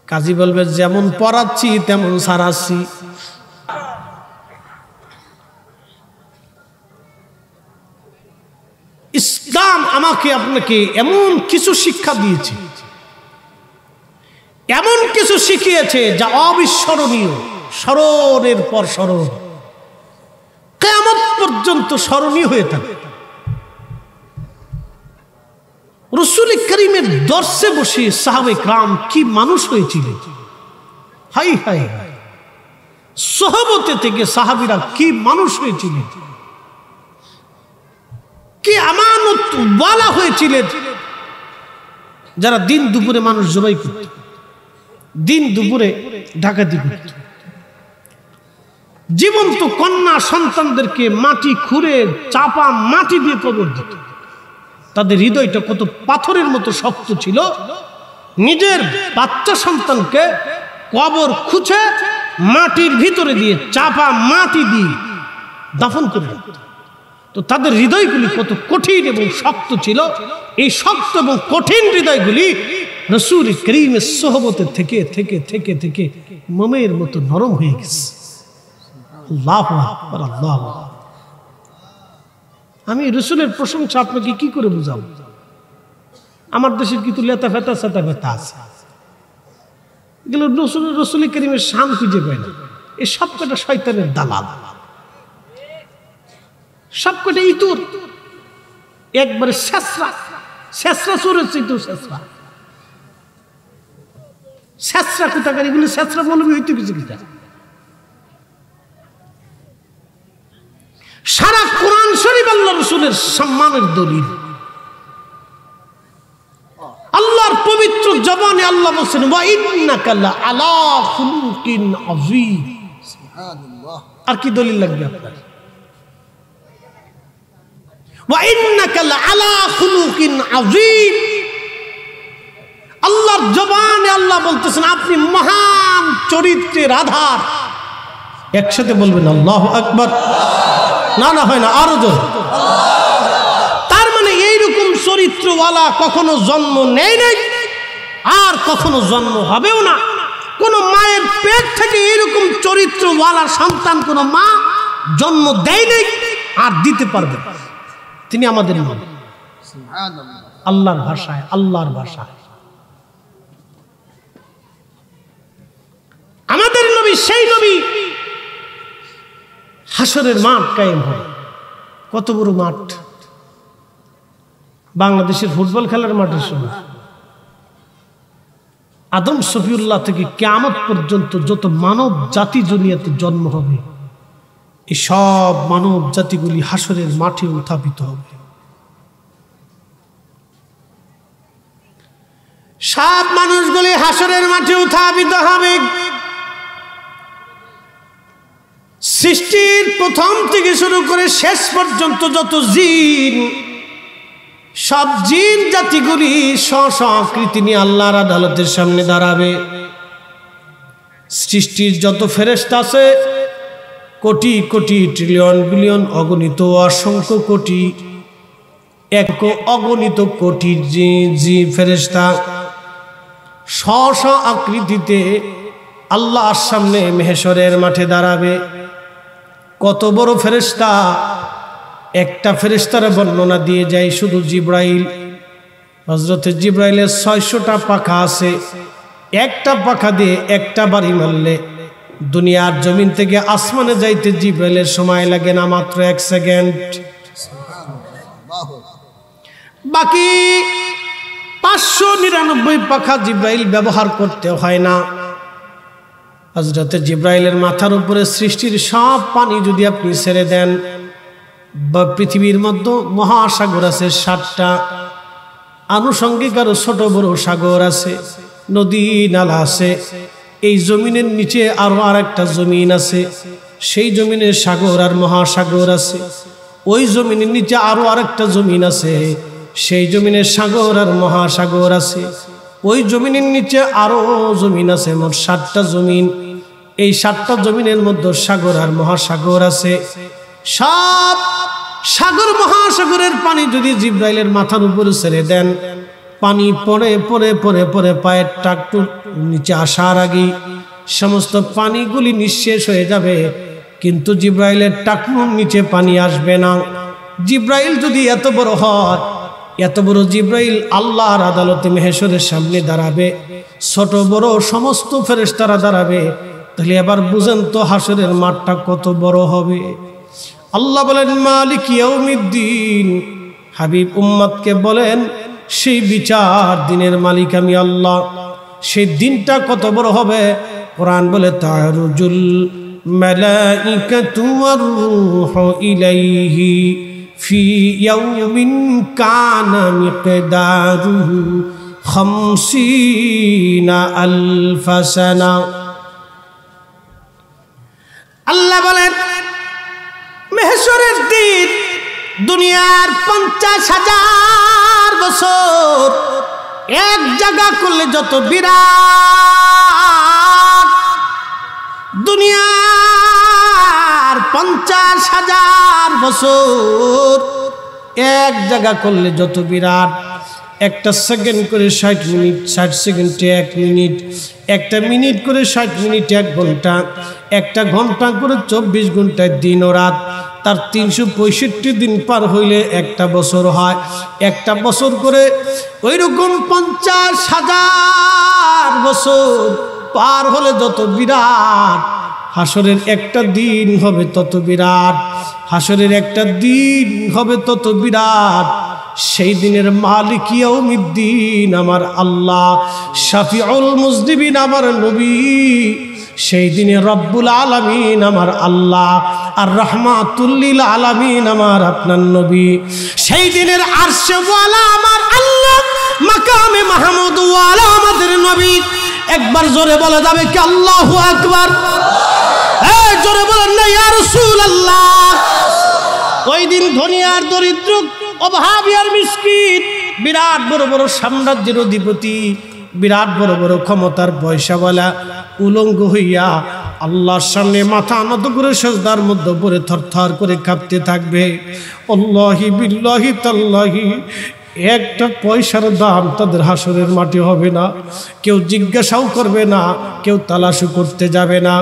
কাজী বলবে যেমন পড়াচ্ছি তেমন সারাচ্ছি। ইসলাম আমাকে আপনাকে এমন কিছু শিক্ষা দিয়েছে, এমন কিছু শিখিয়েছে যা অবিস্মরণীয়, স্মরণের পর স্মরণ, কিয়ামত পর্যন্ত স্মরণীয় হয়ে থাকে। রাসূল করিমের দর্শে বসে সাহাবে کرام কি মানুষ হয়েছিলেন, হাই হাই হাই। সাহাবতে থেকে সাহাবীরা কি মানুষ হয়েছিলেন, কি আমানত ওয়ালা হয়েছিলেন, যারা দিন দুপুরে মানুষ জবাই করত, দিন দুপুরে ডাকাতি করত, জীবন্ত কন্যা সন্তানদেরকে মাটি খুঁড়ে চাপা মাটি দিয়ে কবর দিত। তাদের হৃদয়টা কত পাথরের মতো শক্ত ছিল, নিজের বাচ্চা সন্তানকে কবর খুঁজে মাটির ভিতরে দিয়ে চাপা মাটি দিয়ে দাফন করে দিত। তো তাদের হৃদয়গুলি কত কঠিন এবং শক্ত ছিল। এই শক্ত এবং কঠিন হৃদয়গুলি রাসূল করিমের সোহবতে থেকে থেকে থেকে থেকে মোমের মতো নরম হয়ে গেছে। আল্লাহু আকবার, আল্লাহু আকবার। আমি রাসূলের প্রশংসা আপনাকে কি করে বুঝাবো? আমার দেশের কিন্তু লেতা ফেতা সাতা ফেতা আছে, এগুলো রাসূল করিমের শান খুঁজে পায় না। এই সব কটা শয়তানের দালাল, সব কটা ইতুর, একবারে শেষরা, শেষরা চোরের চিতু, শেষরা শেষরা কোথাকার, এগুলো শেষরা বলবি হইতে কিছু কিনা। সারা কোরআন শরীফ আল্লাহ রাসূলের সম্মানের দলিল। জবানে আল্লাহ বলছেন ওয়া ইন্নাকা লা আলা খুলুকিন আযীম। সুবহানাল্লাহ। আর কি দলিল লাগবে আপনার? ওয়া ইন্নাকা লা আলা খুলুকিন আযীম। আল্লাহর জবানে আল্লাহ বলতেছেন আপনি মহান চরিত্রের আধার। একসাথে বলবেন আল্লাহু আকবার। না না হয় না, আরো জোর। তার মানে এইরকম চরিত্রওয়ালা কখনো জন্ম নেয় নাই আর কখনো জন্ম হবেও না। কোন মায়ের পেট থেকে এইরকম চরিত্রওয়ালা সন্তান কোন মা জন্ম দেয় নাই আর দিতে পারবে। তিনি আমাদের নবী। সুবহানাল্লাহ। আল্লাহর ভাষায়, আল্লাহর ভাষায় আমাদের নবী সেই নবী। হাসরের মাঠ কায়েম হবে। কত বড় মাঠ! বাংলাদেশের ফুটবল খেলার মাঠের সময় আদম শফিউল্লাহ থেকে কিয়ামত পর্যন্ত যত মানব জাতি দুনিয়াতে জন্ম হবে, এই সব মানব জাতিগুলি হাসরের মাঠে উত্থাপিত হবে। সব মানুষগুলি হাসরের মাঠে উত্থাপিত হবে। সৃষ্টির প্রথম থেকে শুরু করে শেষ পর্যন্ত যত জিন, সব জিন জাতিগুলি স্ব আকৃতি নিয়ে আল্লাহর আদালতের সামনে দাঁড়াবে। সৃষ্টির যত ফেরেশতা আছে, কোটি কোটি ট্রিলিয়ন বিলিয়ন অগণিত অসংখ্য কোটি এক অগণিত কোটি জি ফেরেশতা স্ব আকৃতিতে আল্লাহর সামনে মেহশরের মাঠে দাঁড়াবে। কত বড় ফেরেশতা! একটা ফেরেশতার বর্ণনা দিয়ে যায় শুধু জিব্রাইল। হযরত জিব্রাইলের 600টা পাখা আছে। একটা পাখা দিয়ে একটা বাড়ি মারলে দুনিয়ার জমিন থেকে আসমানে যাইতে জিব্রাইলের সময় লাগে না মাত্র 1 সেকেন্ড। বাকি 599 পাখা জিব্রাইল ব্যবহার করতে হয় না। হযরত জিব্রাইলের মাথার উপরে সৃষ্টির সব পানি যদি আপনি ছেড়ে দেন, বা পৃথিবীর মধ্যে মহাসাগর আছে 7টা, আনুষঙ্গিক আরো ছোট বড় সাগর আছে, নদী নালা আছে। এই জমিনের নিচে আরো আরেকটা জমিন আছে, সেই জমিনের সাগর আর মহাসাগর আছে। ওই জমিনের নিচে আরো আরেকটা জমিন আছে, সেই জমিনের সাগর আর মহাসাগর আছে। ওই জমিনের নিচে আরো জমিন আছে, মোট 7টা জমিন। এই 7টা জমিনের মধ্যে সাগর আর মহাসাগর আছে। সব সাগর মহাসাগরের পানি যদি জিব্রাইলের মাথার উপরে ছেড়ে দেন, পানি পড়ে পড়ে পড়ে পড়ে পায়ের টাকটু নিচে আসার আগে সমস্ত পানিগুলি নিঃশেষ হয়ে যাবে, কিন্তু জিব্রাইলের টাকনুর নিচে পানি আসবে না। জিব্রাইল যদি এত বড় হয়, এত বড় জিব্রাইল আল্লাহর আদালতে মেহশরের সামনে দাঁড়াবে, ছোট বড় সমস্ত ফেরেশতারা দাঁড়াবে, তাহলে এবার বুঝেন তো হাসরের মাঠটা কত বড় হবে। আল্লাহ বলেন মালিক ইয়াউমিদ্দিন। হাবিব উম্মতকে বলেন সেই বিচার দিনের মালিক আমি আল্লাহ। সেই দিনটা কত বড় হবে? কোরআন বলে তারুজুল মালাইকাতু ওয়ার রূহু ইলাইহি ফি ইয়াউমিন কানা মিকদারুহু 50,000 সানা। আল্লাহ বলেন মেহশরের দিন দুনিয়ার 50,000 বছর এক জায়গা করলে যত বিরাট, দুনিয়ার 50,000 বছর এক জায়গা করলে যত বিরাট। একটা সেকেন্ড করে 60 মিনিট, 60 সেকেন্ডে 1 মিনিট, একটা মিনিট করে 60 মিনিট 1 ঘন্টা, একটা ঘন্টা করে 24 ঘন্টায় দিন ও রাত। তার 365 দিন পার হইলে একটা বছর হয়। একটা বছর করে ওই রকম 50,000 বছর পার হলে যত বিরাট, হাসরের একটা দিন হবে তত বিরাট। হাসরের একটা দিন হবে তত বিরাট। সেই দিনের মালিক ইয়াউমিদ্দিন আমার আল্লাহ, শাফিউল মুজনিবিন আমার নবী, সেই দিনে রব্বুল আলামিন আমার আল্লাহ, আর রাহমাতুল লিল আলামিন আমার আপনার নবী। সেই দিনের আরশে ওয়ালা আমার আল্লাহ, মাকামে মাহমুদ ওয়ালা আমাদের নবী। একবার জোরে বলা যাবে কি আল্লাহু আকবার? এই জোরে বলেন না ইয়া রাসূলুল্লাহ। ওই দিন ধনী আর দরিদ্র, অভাবী আর মিসকিন, বিরাট বড় বড় সাম্রাজ্যের অধিপতি, বিরাট বড় বড় ক্ষমতার পয়সাওয়ালা উলঙ্গ হইয়া আল্লাহর সামনে মাথা নত করে সিজদার মধ্যে পড়ে থরথর করে কাঁপতে থাকবে। আল্লাহি বিল্লাহি তাল্লাহি, একটা পয়সার দাম তাদের হাসরের মাটি হবে না। কেউ জিজ্ঞাসাও করবে না, কেউ তালাশও করতে যাবে না,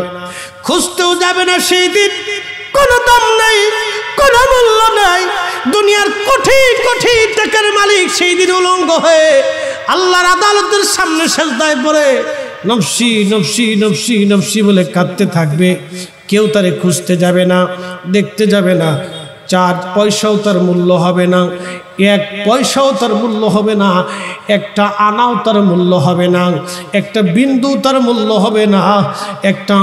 খুঁজতেও যাবে না। সেই দিন কোনো দাম নাই, কোনো মূল্য নাই। দুনিয়ার কোটি কোটি টাকার মালিক সেই দিন উলঙ্গ হয়ে আল্লাহর আদালতের সামনে সিজদায় পড়ে নফসি নফসি নফসি নফসি বলে কাঁদতে থাকবে। কেউ তারে খুঁজতে যাবে না, দেখতে যাবে না। 4 পয়সাও তার মূল্য হবে না, 1 পয়সাও তার মূল্য হবে না, একটা আনাও তার মূল্য হবে না, একটা বিন্দু তার মূল্য হবে না, একটা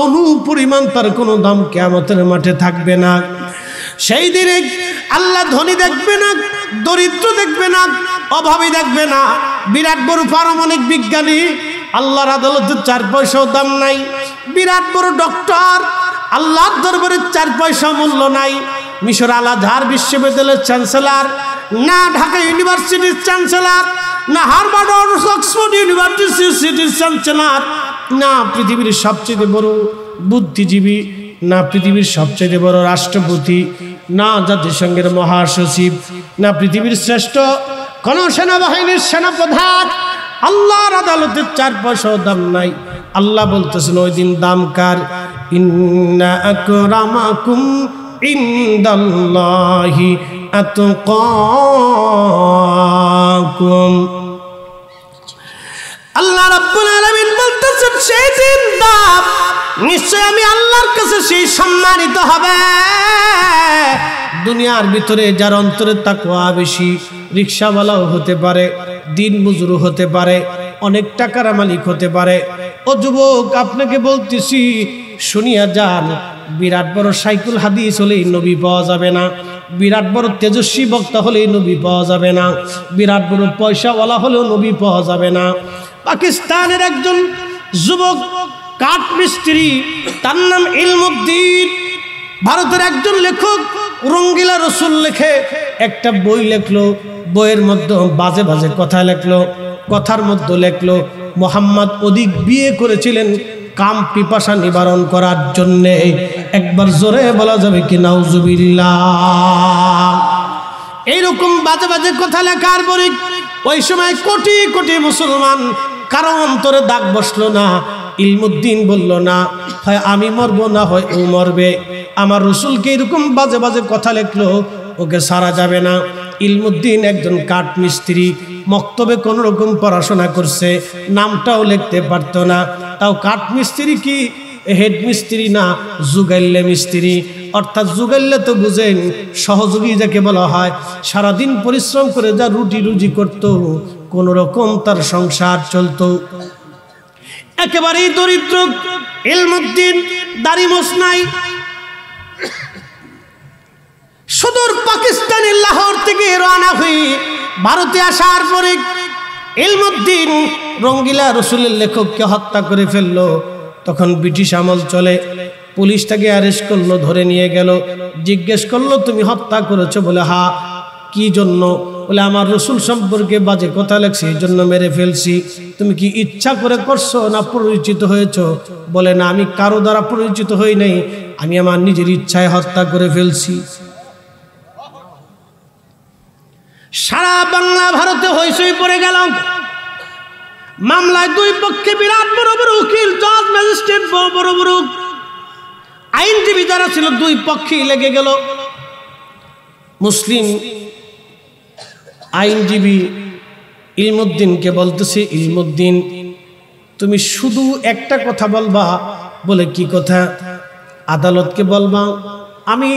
অণু পরিমাণ তার কোনো দাম কিয়ামতের মাঠে থাকবে না। সেই দিনে আল্লাহ ধনী দেখবে না, দরিদ্র দেখবে না, অভাবী দেখবে না। বিরাট বড় পারমাণবিক বিজ্ঞানী, আল্লাহর আদালতে 4 পয়সাও দাম নাই। বিরাট বড় ডক্টর, আল্লাহর দরবারে 4 পয়সা মূল্য নাই। মিশর আল আজহার বিশ্ববিদ্যালয়ের চ্যান্সেলর, না ঢাকা ইউনিভার্সিটির চ্যান্সেলর, না হার্ভার্ড অক্সফোর্ড ইউনিভার্সিটির চ্যান্সেলর, না পৃথিবীর সবচেয়ে বড় বুদ্ধিজীবী, না পৃথিবীর সবচেয়ে বড় রাষ্ট্রপতি, না জাতিসংঘের মহাসচিব, না পৃথিবীর শ্রেষ্ঠ কোন সেনাবাহিনীর সেনাপ্রধান, আল্লাহর আদালতে 4 পয়সাও দাম নাই। আল্লাহ বলতেছেন ওই দিন দাম কার? ইন্না আকরামাকুম ইনদাল্লাহি আতকাকুম। আল্লাহ রাব্বুল আলামিন বলতেছেন সেই দিন দাম নিশ্চয় আমি আল্লাহর কাছে সেই সম্মানিত হবে। দুনিয়ার ভিতরে যার অন্তরে তাকওয়া বেশি, রিকশাওয়ালাও হতে পারে, দিন মজুর হতে পারে, অনেক টাকার মালিক হতে পারে। ও যুবক, আপনাকে বলতেছি শুনিয়া যান, বিরাট বড় সাইকুল হাদিস হলেই নবী পাওয়া যাবে না, বিরাট বড় তেজস্বী বক্তা হলেই নবী পাওয়া যাবে না, বিরাট বড় পয়সাওয়ালা হলেও নবী পাওয়া যাবে না। পাকিস্তানের একজন যুবক কাঠ মিস্ত্রি, তার নাম ইলমুদ্দিন। ভারতের একজন লেখক রঙ্গিলা রসুল লেখে একটা বই লেখলো, বইয়ের মধ্যে বাজে বাজে কথা লেখলো। কথার মধ্যে লেখলো মোহাম্মদ অধিক বিয়ে করেছিলেন কাম পিপাসা নিবারণ করার জন্যে। একবার জোরে বলা যাবে কি নাউজুবিল্লাহ? এইরকম বাজে বাজে কথা লেখার পরে ওই সময় কোটি কোটি মুসলমান কারো অন্তরে দাগ বসলো না। ইলমুদ্দিন বলল না, হয় আমি মরবো না হয় ও মরবে। আমার রসুলকে এরকম বাজে বাজে কথা লেখলো, ওকে সারা যাবে না। ইলমুদ্দিন একজন কাঠ মিস্ত্রি, মক্তবে কোন রকম পড়াশোনা করছে, নামটাও লিখতে পারতো না। তাও কাঠ মিস্ত্রি কি হেড মিস্ত্রি না, জুগাইল্লে মিস্ত্রি। অর্থাৎ জুগাইল্লে তো বুঝেন, সহযোগী যাকে বলা হয়। সারাদিন পরিশ্রম করে যা রুটি রুজি করতো, কোন রকম তার সংসার চলতো। একেবারেই দরিদ্র ইলমুদ্দিন, দাড়ি মোছ নাই। সুদূর পাকিস্তানের লাহোর থেকে রওনা হয়ে ভারতে আসার পরে ইলমুদ্দিন রঙ্গিলা রসুলের লেখককে হত্যা করে ফেললো। তখন ব্রিটিশ আমল চলে, পুলিশ তাকে অ্যারেস্ট করলো, ধরে নিয়ে গেল। জিজ্ঞেস করলো তুমি হত্যা করেছো? বলে হা। কি জন্য? বলে আমার রসুল সম্পর্কে বাজে কথা লেখছি, এই জন্য মেরে ফেলছি। তুমি কি ইচ্ছা করে করছো না পরিচিত হয়েছো? বলে না, আমি কারো দ্বারা পরিচিত হই নাই, আমি আমার নিজের ইচ্ছায় হত্যা করে ফেলছি। সারা বাংলা ভারতে হইচই পড়ে গেল। মামলায় 2 পক্ষে বিরাট বড় বড় উকিল, জজ, ম্যাজিস্ট্রেট, বড় বড় আইনজীবী যারা ছিল, 2 পক্ষেই লেগে গেল। মুসলিম আইনজীবী ইলমুদ্দিনকে বলতেছে, ইলমুদ্দিন তুমি শুধু একটা কথা বলবা। বলে কি কথা? আদালতকে বলবা আমি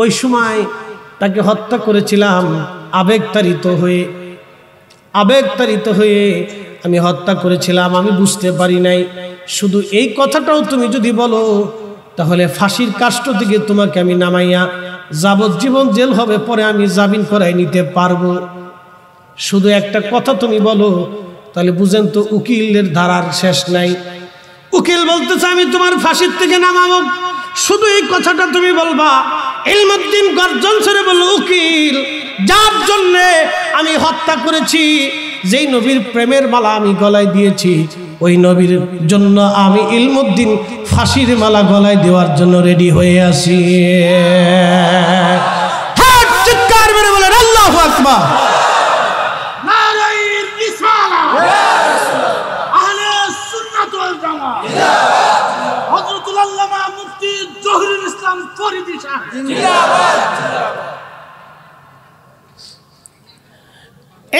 ওই সময় তাকে হত্যা করেছিলাম আবেগতাড়িত হয়ে আমি হত্যা করেছিলাম, আমি বুঝতে পারি নাই। শুধু এই কথাটাও তুমি যদি বলো, তাহলে ফাঁসির কাষ্ঠ থেকে তোমাকে আমি নামাইয়া যাবজ্জীবন জেল হবে, পরে আমি জামিন করাই নিতে পারবো। শুধু একটা কথা তুমি বলো, তাহলে বুঝেন তো উকিলের ধারার শেষ নাই। উকিল বলতেছে আমি তোমার ফাঁসির থেকে নামাবো, শুধু এই কথাটা তুমি বলবা। ইলমুদ্দিন গর্জন করে বলল, উকিল, যার জন্যে আমি হত্যা করেছি, যেই নবীর প্রেমের মালা আমি গলায় দিয়েছি, ওই নবীর জন্য আমি ইলমুদ্দিন ফাঁসির মালা গলায় দেওয়ার জন্য রেডি হয়ে আছি। চিৎকার মেরে বলেন আল্লাহু আকবার।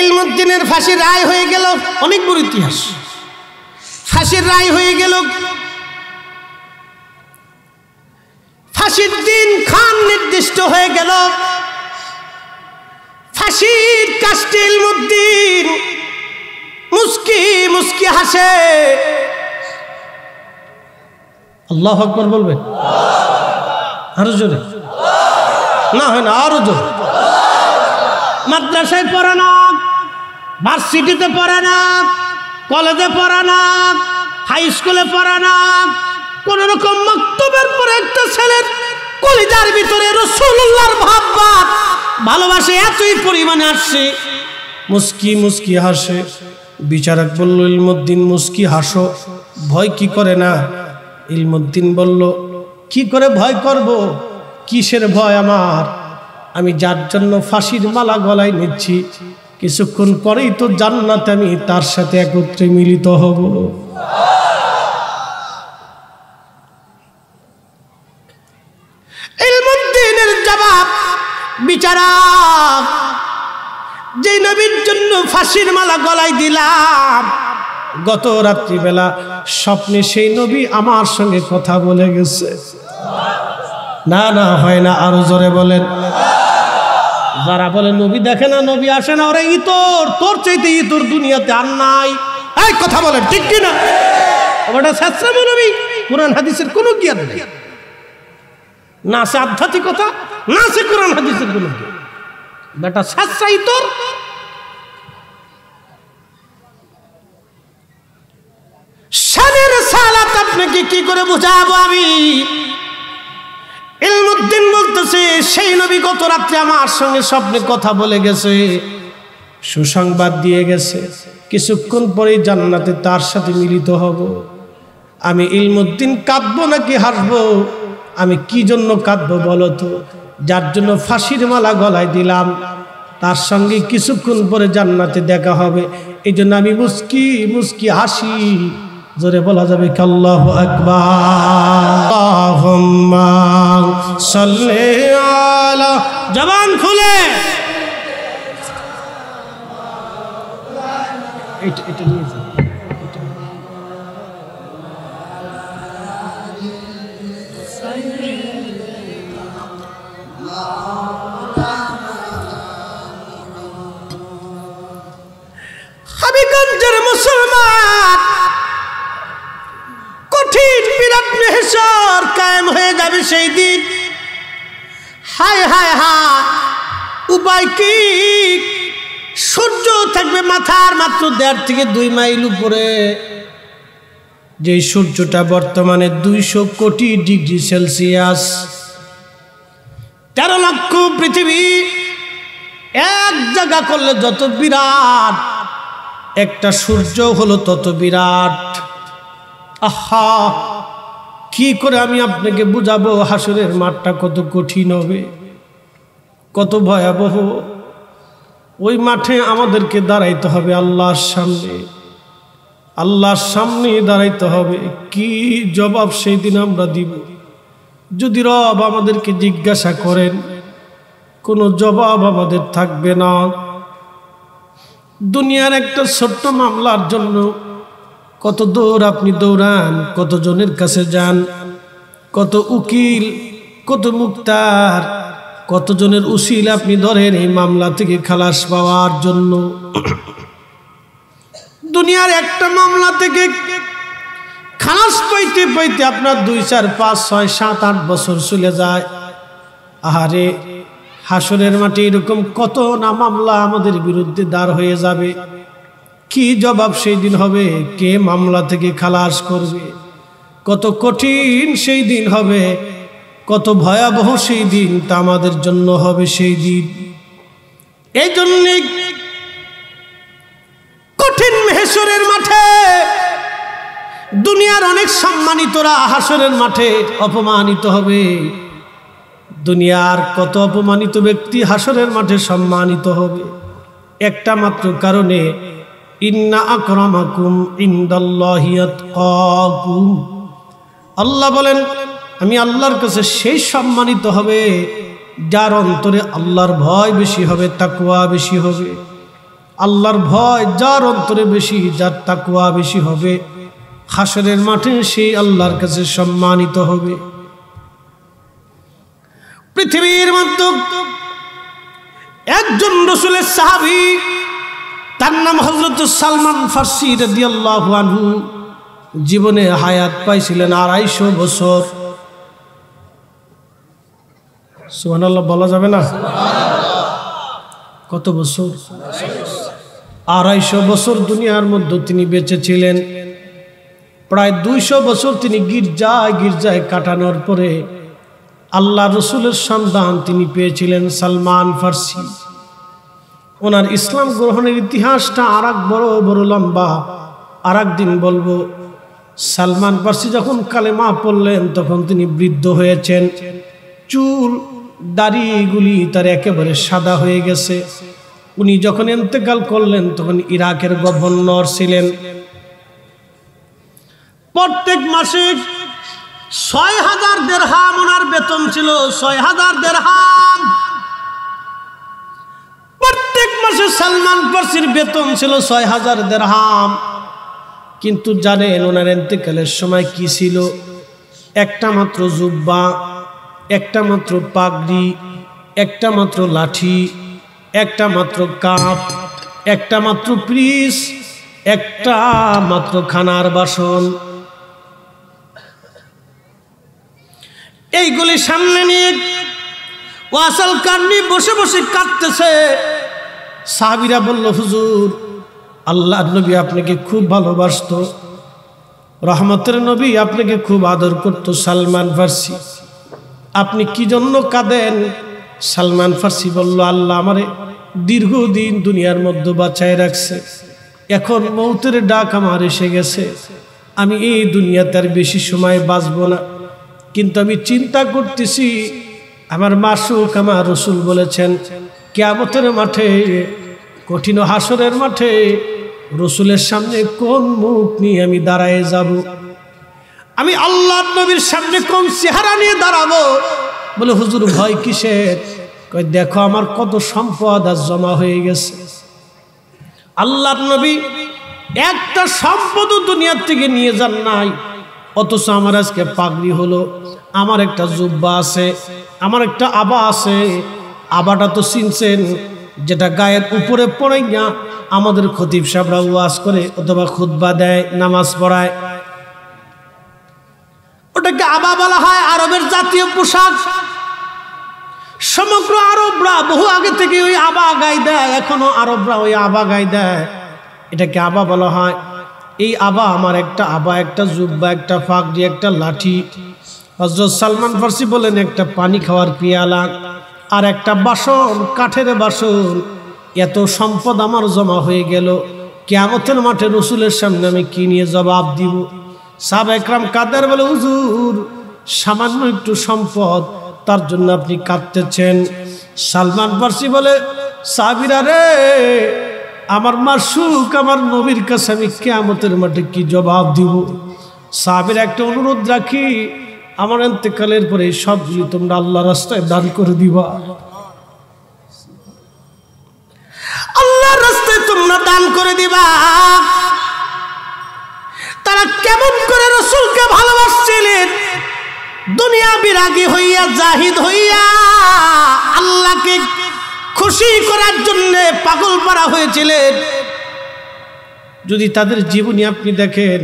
ইলমুদ্দিনের ফাঁসির রায় হয়ে গেল, অনেক বড় ইতিহাস। ফাঁসির রায় হয়ে গেল, ফাঁসির দিন খান নির্দিষ্ট হয়ে গেল। ফাঁসির কাস্টে ইলমুদ্দিন মুস্কি মুস্কি হাসে। আল্লাহু আকবার বলবেন, আরো জোরে না হয় না, আরো জোরে। মাদ্রাসায় পড়ে না, ভার্সিটিতে পড়ে না, কলেজে পড়ে না, হাই স্কুলে পড়ে না, কোন রকম মক্তবের পরে একটা ছেলের কলিজার ভিতরে রাসূলুল্লাহর মহব্বত ভালোবাসে এতই পরিমাণে আসছে, মুস্কি মুস্কি হাসে। বিচারক বলল, ইলমুদ্দিন মুস্কি হাসো, ভয় কি করে না? ইলমুদ্দিন বলল, কি করে ভয় করব? কিসের ভয় আমার? আমি যার জন্য ফাঁসির মালা গলায় নিচ্ছি, কিছুক্ষণ পরেই তো জান্নাতে আমি তার সাথে একত্রে মিলিত হব। ইলমুদ্দিনের জবাব, বিচারক, যে নবীর জন্য ফাঁসির মালা গলায় দিলাম, গত রাত্রিবেলা স্বপ্নে সেই নবী আমার সঙ্গে কথা বলে গেছে। না না হয় না, আরো জোরে বলেন। যারা বলে নবী দেখে না, নবী আসে না, ওরা ইতর, তোর চাইতে ইতর দুনিয়াতে আর নাই। এই কথা বলেন ঠিক কিনা? ওটা শাস্ত্র নবী, কোরআন হাদিসের কোনো জ্ঞান নেই, না সে আধ্যাত্মিকতা, না সে কোরআন হাদিসের কোনো জ্ঞান। বেটা শাস্ত্র ইতর। শানের সালাত আপনাকে কি করে বুঝাবো আমি? ইলমুদ্দিন বলতেছে, সেই নবী গত রাত্রে আমার সঙ্গে স্বপ্নে কথা বলে গেছে, সুসংবাদ দিয়ে গেছে, কিছুক্ষণ পরে জান্নাতে তার সাথে মিলিত হব। আমি ইলমুদ্দিন কাঁদবো নাকি হাসবো? আমি কি জন্য কাঁদবো বলো তো? যার জন্য ফাঁসির মালা গলায় দিলাম, তার সঙ্গে কিছুক্ষণ পরে জান্নাতে দেখা হবে, এই জন্য আমি মুস্কি মুস্কি হাসি। জোরে বলা যাবে কি আল্লাহু আকবার? আল্লাহুম্মা সাল্লি আলা, জবান খুলে এটা নিয়ে যান। হাবিগঞ্জের মুসলমান, কঠিন বিরাট মেহশর কায়েম হয়ে যাবে সেই দিন। হায় হায় হায়, উপায় কি? সূর্য থাকবে মাথার মাত্র 1.5 থেকে 2 মাইল উপরে, যে সূর্যটা বর্তমানে 200 কোটি ডিগ্রি সেলসিয়াস। 13 লক্ষ পৃথিবী এক জায়গা করলে যত বিরাট, একটা সূর্য হলো তত বিরাট। আহা, কি করে আমি আপনাকে বুঝাবো হাসরের মাঠটা কত কঠিন হবে, কত ভয়াবহ। ওই মাঠে আমাদেরকে দাঁড়াইতে হবে আল্লাহর সামনে, আল্লাহর সামনে দাঁড়াইতে হবে। কি জবাব সেই দিন আমরা দিব? যদি রব আমাদেরকে জিজ্ঞাসা করেন, কোনো জবাব আমাদের থাকবে না। দুনিয়ার একটা ছোট্ট মামলার জন্য কত দৌড় আপনি দৌড়ান, কত জনের কাছে যান, কত উকিল, কত মুক্তার, কত জনের উসিল আপনি ধরেন এই মামলা থেকে খালাস পাওয়ার জন্য। দুনিয়ার একটা মামলা থেকে খালাস পাইতে পাইতে আপনার 2, 4, 5, 6, 7, 8 বছর চলে যায়। আহারে, হাসরের মাঠে এরকম কত না মামলা আমাদের বিরুদ্ধে দাঁড় হয়ে যাবে, কি জবাব সেই দিন হবে? কে মামলা থেকে খালাস করবে? কত কঠিন সেই দিন হবে, কত ভয়াবহ সেই দিন তা আমাদের জন্য হবে সেই দিন। এই জন্যে কঠিন মেহশরের মাঠে দুনিয়ার অনেক সম্মানিতরা হাসরের মাঠে অপমানিত হবে। দুনিয়ার কত অপমানিত ব্যক্তি হাসরের মাঠে সম্মানিত হবে একটা মাত্র কারণে, ইন্না আকরামাকুম ইনদাল্লাহি আতকাকুম। আল্লাহ বলেন আমি আল্লাহর কাছে সেই সম্মানিত হবে যার অন্তরে আল্লাহর ভয় বেশি হবে, তাকওয়া বেশি হবে। আল্লাহর ভয় যার অন্তরে বেশি, যার তাকওয়া বেশি হবে, হাসরের মাঠে সেই আল্লাহর কাছে সম্মানিত হবে। পৃথিবীর মধ্যে একজন রাসূলের সাহাবী, তার নাম হযরত সালমান ফারসি রাদিয়াল্লাহু আনহু, জীবনে হায়াত পাইছিলেন 250 বছর। সুবহানাল্লাহ বলা যাবে না? কত বছর? 250 বছর দুনিয়ার মধ্যে তিনি বেঁচে ছিলেন। প্রায় 200 বছর তিনি গির্জায় কাটানোর পরে আল্লাহ রসুলের সন্তান তিনি পেয়েছিলেন সালমান ফারসি। ওনার ইসলাম গ্রহণের ইতিহাসটা আর এক বড় লম্বা, আর একদিন বলবো। সালমান ফারসি যখন কালেমা পড়লেন তখন তিনি বৃদ্ধ হয়েছেন, চুল দাড়িগুলি তার একেবারে সাদা হয়ে গেছে। উনি যখন ইন্তেকাল করলেন তখন ইরাকের গভর্নর ছিলেন। প্রত্যেক মাসে 6000 দিরহাম ওনার বেতন ছিল, 6000 দিরহাম। প্রত্যেক মাসে সালমান ফারসির বেতন ছিল 6000 দিরহাম। কিন্তু জানেন ওনার ইন্তেকালের সময় কি ছিল? একটা মাত্র জুব্বা, একটা মাত্র পাগড়ি, একটা মাত্র লাঠি, একটা মাত্র কাপ, একটা মাত্র পিরিচ, একটা মাত্র খানার বাসন। এইগুলি সামনে নিয়ে ওয়াসাল কান্নি বসে বসে কাঁদতেছে। সাহাবীরা বলল, হুজুর আল্লাহর নবী আপনাকে খুব ভালোবাসত, রহমতের নবী আপনাকে খুব আদর করত সালমান ফারসি, আপনি কি জন্য কাঁদেন? সালমান ফারসি বলল, আল্লাহ আমারে দীর্ঘদিন দুনিয়ার মধ্যে বাঁচায় রাখছে, এখন মৌতের ডাক আমার এসে গেছে, আমি এই দুনিয়াতে আর বেশি সময় বাঁচব না। কিন্তু আমি চিন্তা করতেছি, আমার মাসুক আমার রসুল বলেছেন কিয়ামতের মাঠে, কঠিন হাসরের মাঠে রসুলের সামনে কোন মুখ নিয়ে আমি দাঁড়ায় যাব? আমি আল্লাহর নবীর সামনে কোন চেহারা নিয়ে দাঁড়াবো? বলে, হুজুর ভয় কিসের? কই দেখো আমার কত সম্পদ আজ জমা হয়ে গেছে। আল্লাহর নবী একটা সম্পদও দুনিয়ার থেকে নিয়ে যান নাই, অথচ আমার আজকে পাগড়ি হলো, আমার একটা জুব্বা আছে, আমার একটা আবা আছে। আবাটা তো চিনছেন, যেটা গায়ের উপরে পড়ে না আমাদের খতিব সাহেবরা ওয়াজ করে অথবা খুতবা দেয়, নামাজ পড়ায়, ওটাকে আবা বলা হয়, আরবের জাতীয় পোশাক। সমগ্র আরবরা বহু আগে থেকে ওই আবা গায়ে দেয়, এখনো আরবরা ওই আবা গায়ে দেয়, এটাকে আবা বলা হয়। এই আবা আমার একটা আবা, একটা জুব্বা, একটা পাগড়ি, একটা লাঠি। হযরত সালমান ফারসি বলেন একটা পানি খাওয়ার পিয়ালা আর একটা বাসন, কাঠের বাসন। এত সম্পদ আমার জমা হয়ে গেল, কিয়ামতের মাঠে রসুলের সামনে আমি কি নিয়ে জবাব দিব? সাহাবা একরাম কাদের বলে, হুজুর সামান্য একটু সম্পদ, তার জন্য আপনি কাঁদতেছেন? সালমান ফারসি বলে, সাহাবীরা রে, আমার মাসুক আমার নবীর কাছে আমি কিয়ামতের মাঠে কি জবাব দিব? সাহাবীরা একটা অনুরোধ রাখি, আমার ইন্তেকালের পরে সবগুলি তোমরা আল্লাহর রাস্তায় দান করে দিবা। আল্লাহর রাস্তায় তোমরা দান করে দিবা। তারা কেমন করে রাসূলকে ভালোবাসছিলেন, দুনিয়া বিরাগী হইয়া, জাহিদ হইয়া, আল্লাহকে খুশি করার জন্য পাগল পারা হয়েছিলেন। যদি তাদের জীবনী আপনি দেখেন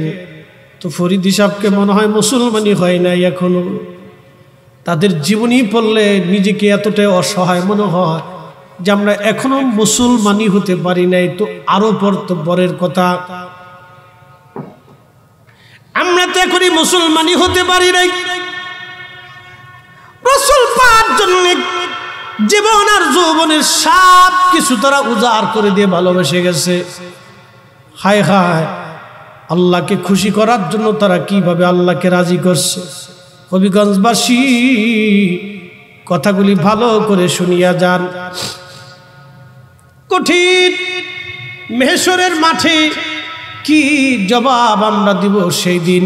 তো ফরিদি সাহেবকে মনে হয় মুসলমানই হয় নাই এখনো। তাদের জীবনী পড়লে নিজেকে এতটাই অসহায় মনে হয় যে আমরা এখনো মুসলমানই হতে পারি নাই, তো আরো পরের কথা, আমরা তো এখনই মুসলমানই হতে পারি নাই। রাসূল পাওয়ার জন্য জীবন আর যৌবনের সব কিছু তারা উজাড় করে দিয়ে ভালোবেসে গেছে। হায় হায়, আল্লাহকে খুশি করার জন্য তারা কিভাবে আল্লাহকে রাজি করছে। হবিগঞ্জবাসী কথাগুলি ভালো করে শুনিয়া যান। কঠিন মেহশরের মাঠে কি জবাব আমরা দিব সেই দিন,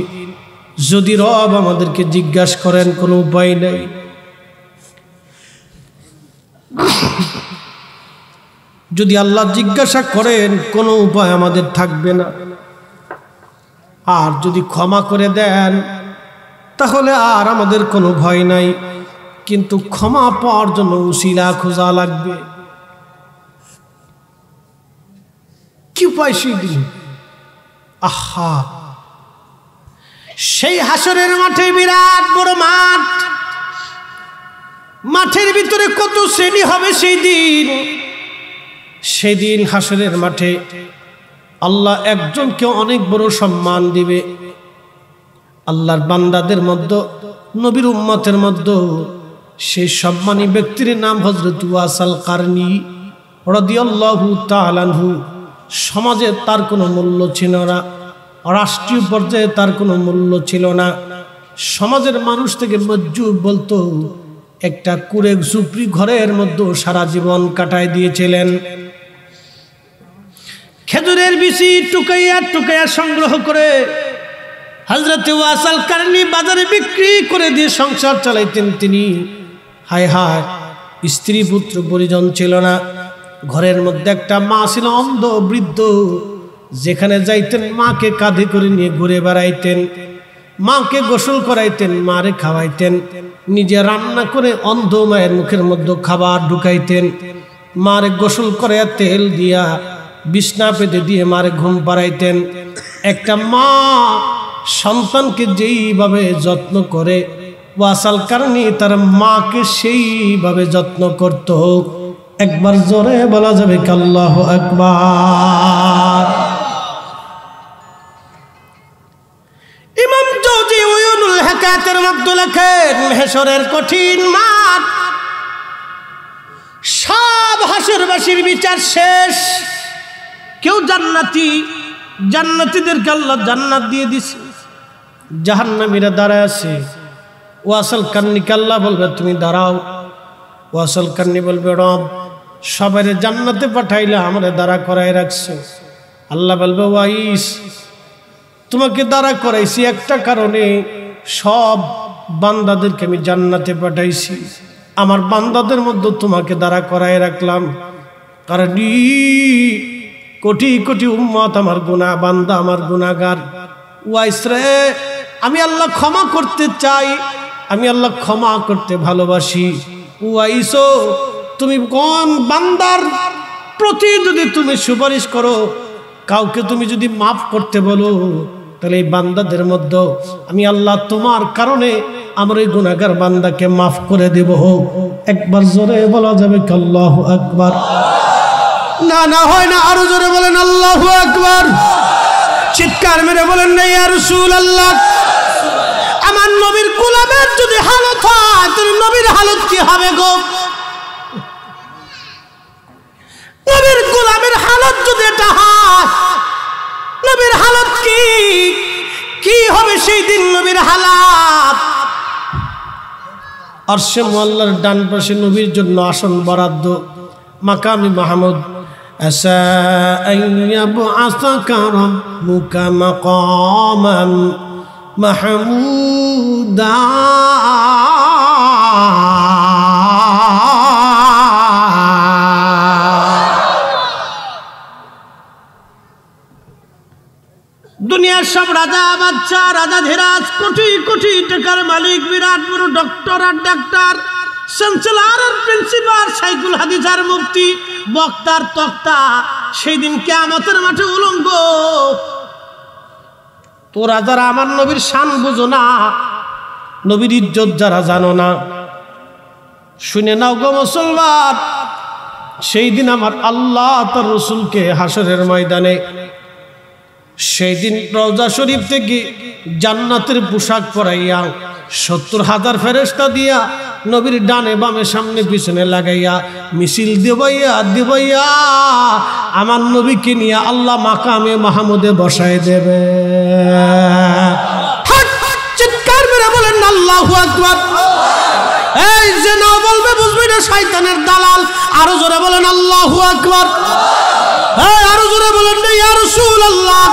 যদি রব আমাদেরকে জিজ্ঞাসা করেন? কোনো উপায় নেই। যদি আল্লাহ জিজ্ঞাসা করেন কোনো উপায় আমাদের থাকবে না। আর যদি ক্ষমা করে দেন তাহলে আর আমাদের কোনো ভয় নাই, কিন্তু ক্ষমা পাওয়ার জন্য উসিলা খোঁজা লাগবে। কি উপায় সেই দিন? আহা, সেই হাসরের মাঠে বিরাট বড় মাঠ, মাঠের ভিতরে কত শ্রেণী হবে সেই দিন। সেদিন হাসরের মাঠে আল্লাহ একজনকে অনেক বড় সম্মান দিবে। আল্লাহর বান্দাদের মধ্যে, নবীর উম্মতের মধ্যে সেই সম্মানী ব্যক্তির নাম হযরত ওয়াস আল কারনী রাদিয়াল্লাহু তাআলা আনহু। সমাজে তার কোনো মূল্য ছিল না, রাষ্ট্রীয় পর্যায়ে তার কোনো মূল্য ছিল না। সমাজের মানুষ থেকে মজ্জুব বলতো, একটা কুড়ে ঝুপড়ি ঘরের মধ্যে সারা জীবন কাটায় দিয়েছিলেন। খেজুরের বিচি টুকাইয়া টুকাইয়া সংগ্রহ করে হযরত ওয়াস আল কারনী বাজারে বিক্রি করে দিয়ে সংসার চালাইতেন তিনি। হায় হায়, স্ত্রী পুত্র পরিজন ছিল না। ঘরের মধ্যে একটা মা ছিল অন্ধ বৃদ্ধ, যেখানে যাইতেন মাকে কাঁধে করে নিয়ে ঘুরে বেড়াইতেন, মাকে গোসল করাইতেন, মারে খাওয়াইতেন, নিজে রান্না করে অন্ধ মায়ের মুখের মধ্যে খাবার ঢুকাইতেন, মারে গোসল করে তেল দিয়া বিছনা পেতে দিয়ে মারে ঘুম পাড়াইতেন। একটা মা সন্তানকে যেইভাবে যত্ন করে, ওয়াস আল কারনী তার মাকে সেইভাবে যত্ন করত। একবার জোরে বলা যাবে কি আল্লাহু আকবার। ইমাম জৌজি উয়ুনুল হিকায়াতের মধ্যে লেখেন, মেহশরের কঠিন মাঠ, সব হাসরবাসীর বিচার শেষ। কেউ জান্নাতি, জান্নাতীদেরকে আল্লাহ জান্নাত দিয়ে দিছে, জাহান্নামীরা দাঁড়ায় আছে। ওয়াস আল কারনীকে আল্লাহ বলবে তুমি দাঁড়াও। ওয়াস আল কারনী বলবে, রব সবাইরে জান্নাতে পাঠাইলে আমারে দাঁড়া করাই রাখছো। আল্লাহ বলবে, ওয়াইস তোমাকে দাঁড়া করাইছি একটা কারণে, সব বান্দাদেরকে আমি জান্নাতে পাঠাইছি, আমার বান্দাদের মধ্যে তোমাকে দাঁড়া করাই রাখলাম। কারণ কোটি কোটি উম্মত আমার গুনাহ বান্দা, আমার গুনাহগার। ওয়াইস রে, আমি আল্লাহ ক্ষমা করতে চাই, আমি আল্লাহ ক্ষমা করতে ভালোবাসি। ওয়াইসো, তুমি কোন বান্দার প্রতি যদি তুমি সুপারিশ করো, কাউকে তুমি যদি মাফ করতে বলো, তাহলে এই বান্দাদের মধ্যে আমি আল্লাহ তোমার কারণে আমার এই গুনাহগার বান্দাকে মাফ করে দেব। একবার জোরে বলা যাবে কি আল্লাহু আকবার? না না হয় না, আরো জোরে বলেন আল্লাহু আকবার। চিৎকার মেরে বলেন না ইয়া রাসূলুল্লাহ। আমার নবীর গোলামের যদি হালত হয়, তাহলে নবীর হালত কি হবে গো? নবীর গোলামের হালত যদি এটা হয়, নবীর হালত কি কি হবে সেই দিন? নবীর হালাত, আরশে মুআল্লার ডান পাশে নবীর জন্য আসন বরাদ্দ, মাকামি মাহমুদ। আসা আইয়াবআসাকা রাব্বুকা মাকামান মাহমুদা। দুনিয়ার সব রাজা বাদশা, রাজা ধীরাজ, কোটি কোটি টাকার মালিক, বিরাট বড় ডক্টর আর ডাক্তার, চ্যান্সেলর আর প্রিন্সিপাল, শাইখুল হাদিস আর মুফতি, বক্তার তক্তা, সেই দিন কিয়ামতের মাঠে উলঙ্গ। তোরা যারা আমার নবীর শান বুঝো না, নবীর ইজ্জত যারা জানো না, শুনে নাও গো মুসলমান, সেই দিন আমার আল্লাহ তার রসুলকে হাসরের ময়দানে, সেই দিন রওজা শরীফ থেকে জান্নাতের পোশাক পরাইয়া 70,000 ফেরেশতা দিয়া নবীর ডানে বামে সামনে পিছনে লাগাইয়া মিছিল দেবাইয়া আমার নবীকে নিয়ে আল্লাহ মাকামে মাহমুদে বসায় দেবে। চিৎকার মেরে বলেন আল্লাহু আকবার। এই যে না বলবে বুঝবি না শয়তানের দালাল। আরো জোরে বলেন আল্লাহু আকবার। আরো জোরে বলেন ইয়া রাসূলুল্লাহ।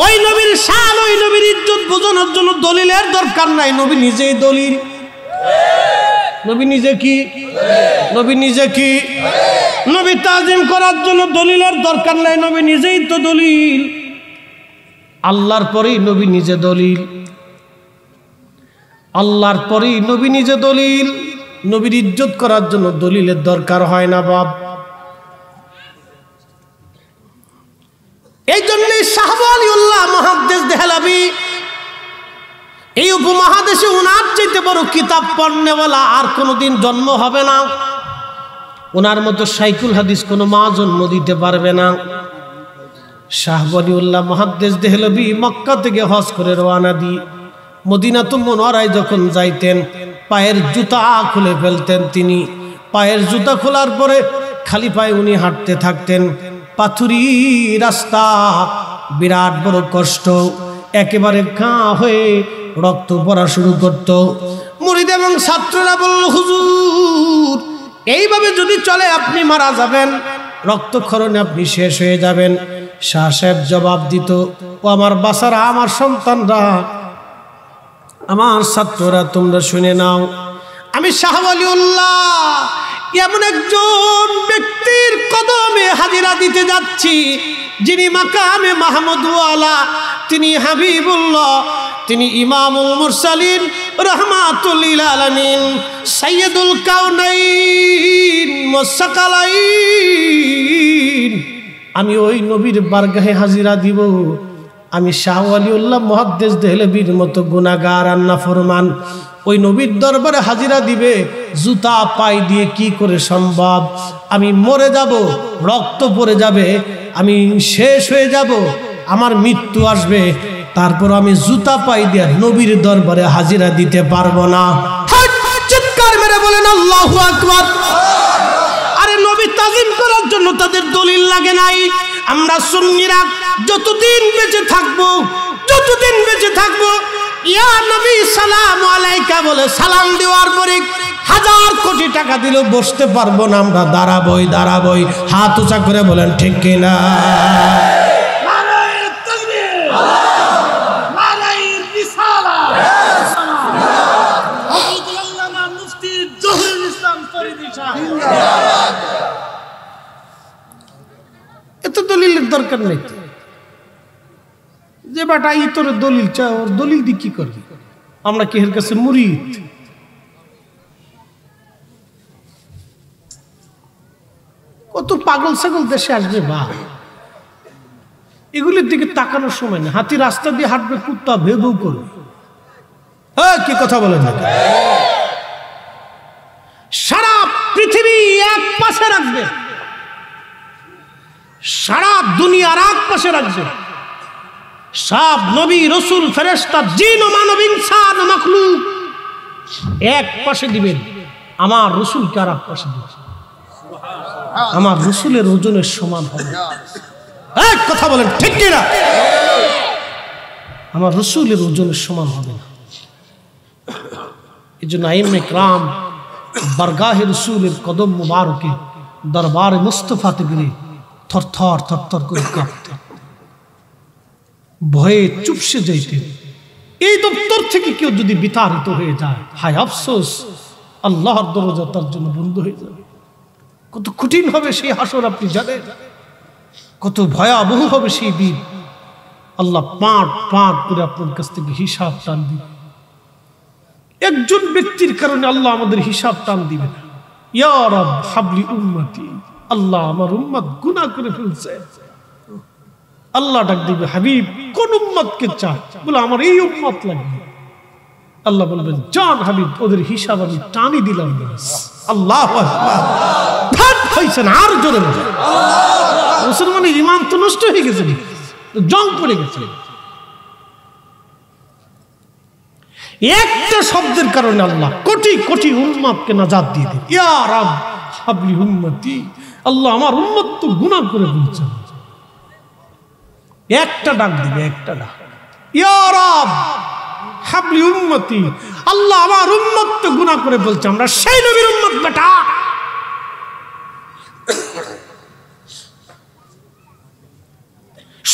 ওই নবীর শান, ওই নবীর ইজ্জত বোঝানোর জন্য দলিলের দরকার নাই, নবী নিজেই দলিল। নবী নিজে কি? নবী নিজে কি? নবী তাজিম করার জন্য দলিলের দরকার নাই, নবী নিজেই তো দলিল। আল্লাহর পরেই নবী নিজে দলিল, আল্লাহর পরেই নবী নিজে দলিল। নবীর ইজ্জত করার জন্য দলিলের দরকার হয় না বাপ। এই জন্যই সাহাবা আলিউল্লাহ মুহাদ্দিস দেহলভী এই উপমহাদেশে উনার চাইতে বড় কিতাব পড়নেওয়ালা আর কোনোদিন জন্ম হবে না। ওনার মতো শাইখুল হাদিস কোনো মা জন্ম দিতে পারবে না। সাহাবা আলিউল্লাহ মুহাদ্দিস দেহলভী মক্কা থেকে হজ করে রওনা দিয়ে মদিনাতুল মুনাওয়ারায় যখন যাইতেন, পায়ের জুতা খুলে ফেলতেন তিনি। পায়ের জুতা খোলার পরে খালি পায়ে উনি হাঁটতে থাকতেন। পাথুরি রাস্তা, বিরাট বড় কষ্ট, একেবারে ঘা হয়ে রক্ত পড়া শুরু করত। মুরিদ এবং ছাত্ররা বলল, হুজুর এইভাবে যদি চলে আপনি মারা যাবেন, রক্তক্ষরণে আপনি শেষ হয়ে যাবেন। শাহ সাহেব জবাব দিত, ও আমার বাসারা, আমার সন্তানরা, আমার ছাত্ররা, তোমরা শুনে নাও, আমি শাহ ওয়ালিউল্লাহ এমন একজন ব্যক্তির কদমে হাজিরা দিতে যাচ্ছি, যিনি মাকামে মাহমুদ ওয়ালা, তিনি হাবিবুল্লাহ, তিনি ইমামুল মুরসালিন, রাহমাতুল লিল আলামিন, সাইয়্যিদুল কাউনাইন ওয়াস সাকালাইন। আমি ওই নবীর বারগাহে হাজিরা দিব। আমি শাহ ওয়ালিউল্লাহ মুহাদ্দিস দেহলভীর মতো গুনাহগার আর নাফরমান ওই নবীর দরবারে হাজিরা দিবে জুতা পাই দিয়ে কি করে সম্ভব? আমি মরে যাব, রক্ত পড়ে যাবে, আমি শেষ হয়ে যাব, আমার মৃত্যু আসবে, তারপর আমি জুতা পাই দিয়ে নবীর দরবারে হাজিরা দিতে পারবো না। চিৎকার মেরে বলেন আল্লাহু আকবার। আরে নবী তাজিম করার জন্য তাদের দলিল লাগে নাই। আমরা সুন্নিরা যতদিন বেঁচে থাকবো, যতদিন বেঁচে থাকবো, ইয়া নবী সালাম আলাইকা বলে সালাম দেওয়ার পরে 1000 কোটি টাকা দিলেও বসতে পারবো না, আমরা দাঁড়াবই দাঁড়াবই। হাত উঁচা করে বলেন ঠিক কিনা? এত দলিলের দরকার নেই। যে বেটা ই তোর দলিল চাও, ওর দলিল দিয়ে কি করবি? আমরা কি এর কাছে মুরিদ? কত পাগল ছাগল দেশে আসবে বা, এগুলির দিকে তাকানোর সময় না। হাতি রাস্তা দিয়ে হাঁটবে, কুত্তা ভেউ ভেউ করবে। হ্যাঁ, কি কথা বলেন না? সারা পৃথিবী এক পাশে রাখবে, সারা দুনিয়ার এক পাশে রাখবে। সব নবী রসুল ফেরেশতা জিন ও মানব ইনসান ও মাখলুক এক পাশে দিবেন, আমার রসুলকে আর এক পাশে দিবেন। আমার রসুলের ওজনের সমান হবে। এক কথা বলেন ঠিক কিনা? আমার রসুলের ওজনের সমান হবে না। এই জন্য আইম্মে কিরাম বারগাহে রসুলের কদম মুবারকে দরবার মুস্তাফাতে গিয়ে থরথর থরথর করে কাঁপতেন, ভয়ে চুপসে যাইতেন। এই দপ্তর থেকে কেউ যদি বিতাড়িত হয়ে যায়, হায় আফসোস, আল্লাহর দরজা তার জন্য বন্ধ হয়ে যাবে। কত কঠিন হবে সেই হাসর আপনি জানেন? কত ভয়াবহ হবে সেই দিন। আল্লাহ পাঁট পাঁট করে আপনার কাছ থেকে হিসাব টান দিবে। একজন ব্যক্তির কারণে আল্লাহ আমাদের হিসাব টান দিবে না। ইয়া রাব হাবলি উম্মতি, আল্লাহ আমার উম্মত গুনাহ করে ফেলছে। আল্লাহ ডাক দিবে, হাবিব কোন উম্মতকে চায়? বলে আমার এই উম্মত লাগবে। আল্লাহ বলবেন জান হাবিব ওদের হিসাব আমি টানি দিলাম না। আল্লাহু আকবার। ফাট হইছেন আর জোরে বলেন। মুসলমানের ঈমান তো নষ্ট হয়ে গেছে, জং পড়ে গেছে। একটা শব্দের কারণে আল্লাহ কোটি কোটি উম্মতকে নাজাত দিয়ে দেন। ইয়া রাব হাবলি উম্মতি, আল্লাহ আমার উম্মত তো গুনাহ করে ফেলছে। একটা ডাক দিবে, একটা ডাক, ইয়া রাব হাবলি উম্মতি, আল্লাহ আমার উম্মত তো গুনাহ করে ফেলছে। আমরা সেই নবীর উম্মত বেটা।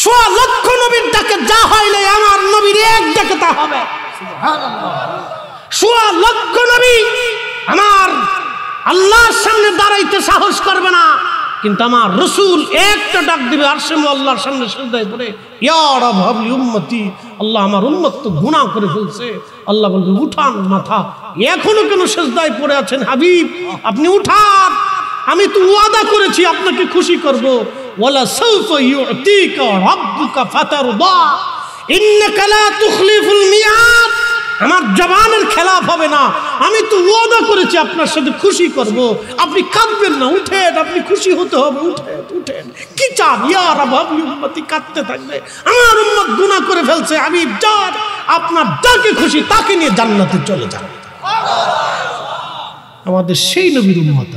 সোয়া লক্ষ নবীর ডাকে যা হইলে আমার নবীর এক ডাকে তা হবে। সোয়া লক্ষ নবী আমার আল্লাহর সামনে দাঁড়াইতে সাহস করবে না, কিন্তু আমার রাসূল একটা ডাক দিবে আরশে আল্লাহর সামনে সিজদায় পড়ে, ইয়া রাব হাবলি উম্মতি, আল্লাহ আমার উম্মত তো গুনাহ করে ফেলছে। আল্লাহ বলবে উঠান মাথা, এখনো কেন সিজদায় পড়ে আছেন হাবিব, আপনি উঠান, আমি তো ওয়াদা করেছি আপনাকে খুশি করব। ওয়ালা সাউফা ইউতিকা রাব্বুকা ফাতারদা ইন্নাকা লা তুখলিফুল মিয়াদ। আমার জবানের খেলাফ হবে না, আমি তো ওয়াদা করেছি আপনার সাথে খুশি করব। আপনি কাঁদবেন না, উঠেন, আপনি খুশি হতে হবে, উঠেন উঠেন। কি চান? ইয়া রাব হাবলি উম্মতি কাঁদতে থাকবে, আমার উম্মত গুনাহ করে ফেলছে। হাবিব যান, আপনার যাকে খুশি তাকে নিয়ে জান্নাতে চলে যান। আমাদের সেই নবীর উম্মত।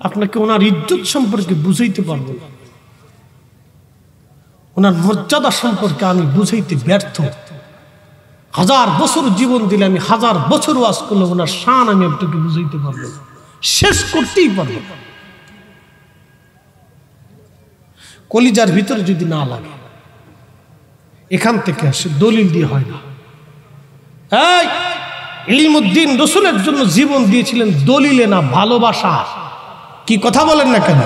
আপনাকে ওনার ইজ্জত সম্পর্কে বুঝাইতে পারবো না, ওনার মর্যাদা সম্পর্কে আমি বুঝাইতে ব্যর্থ। হাজার বছর জীবন দিলে আমি হাজার বছর ওয়াজ করলে ওনার শান আমি আপনাকে বুঝাইতে পারবো না, শেষ করতেই পারবো না। কলিজার ভিতরে যদি না লাগে, এখান থেকে আসে, দলিল দিয়ে হয় না। এই ইলমুদ্দিন রাসূলের জন্য জীবন দিয়েছিলেন দলিলে না, ভালোবাসা। কি কথা বলেন না কেন?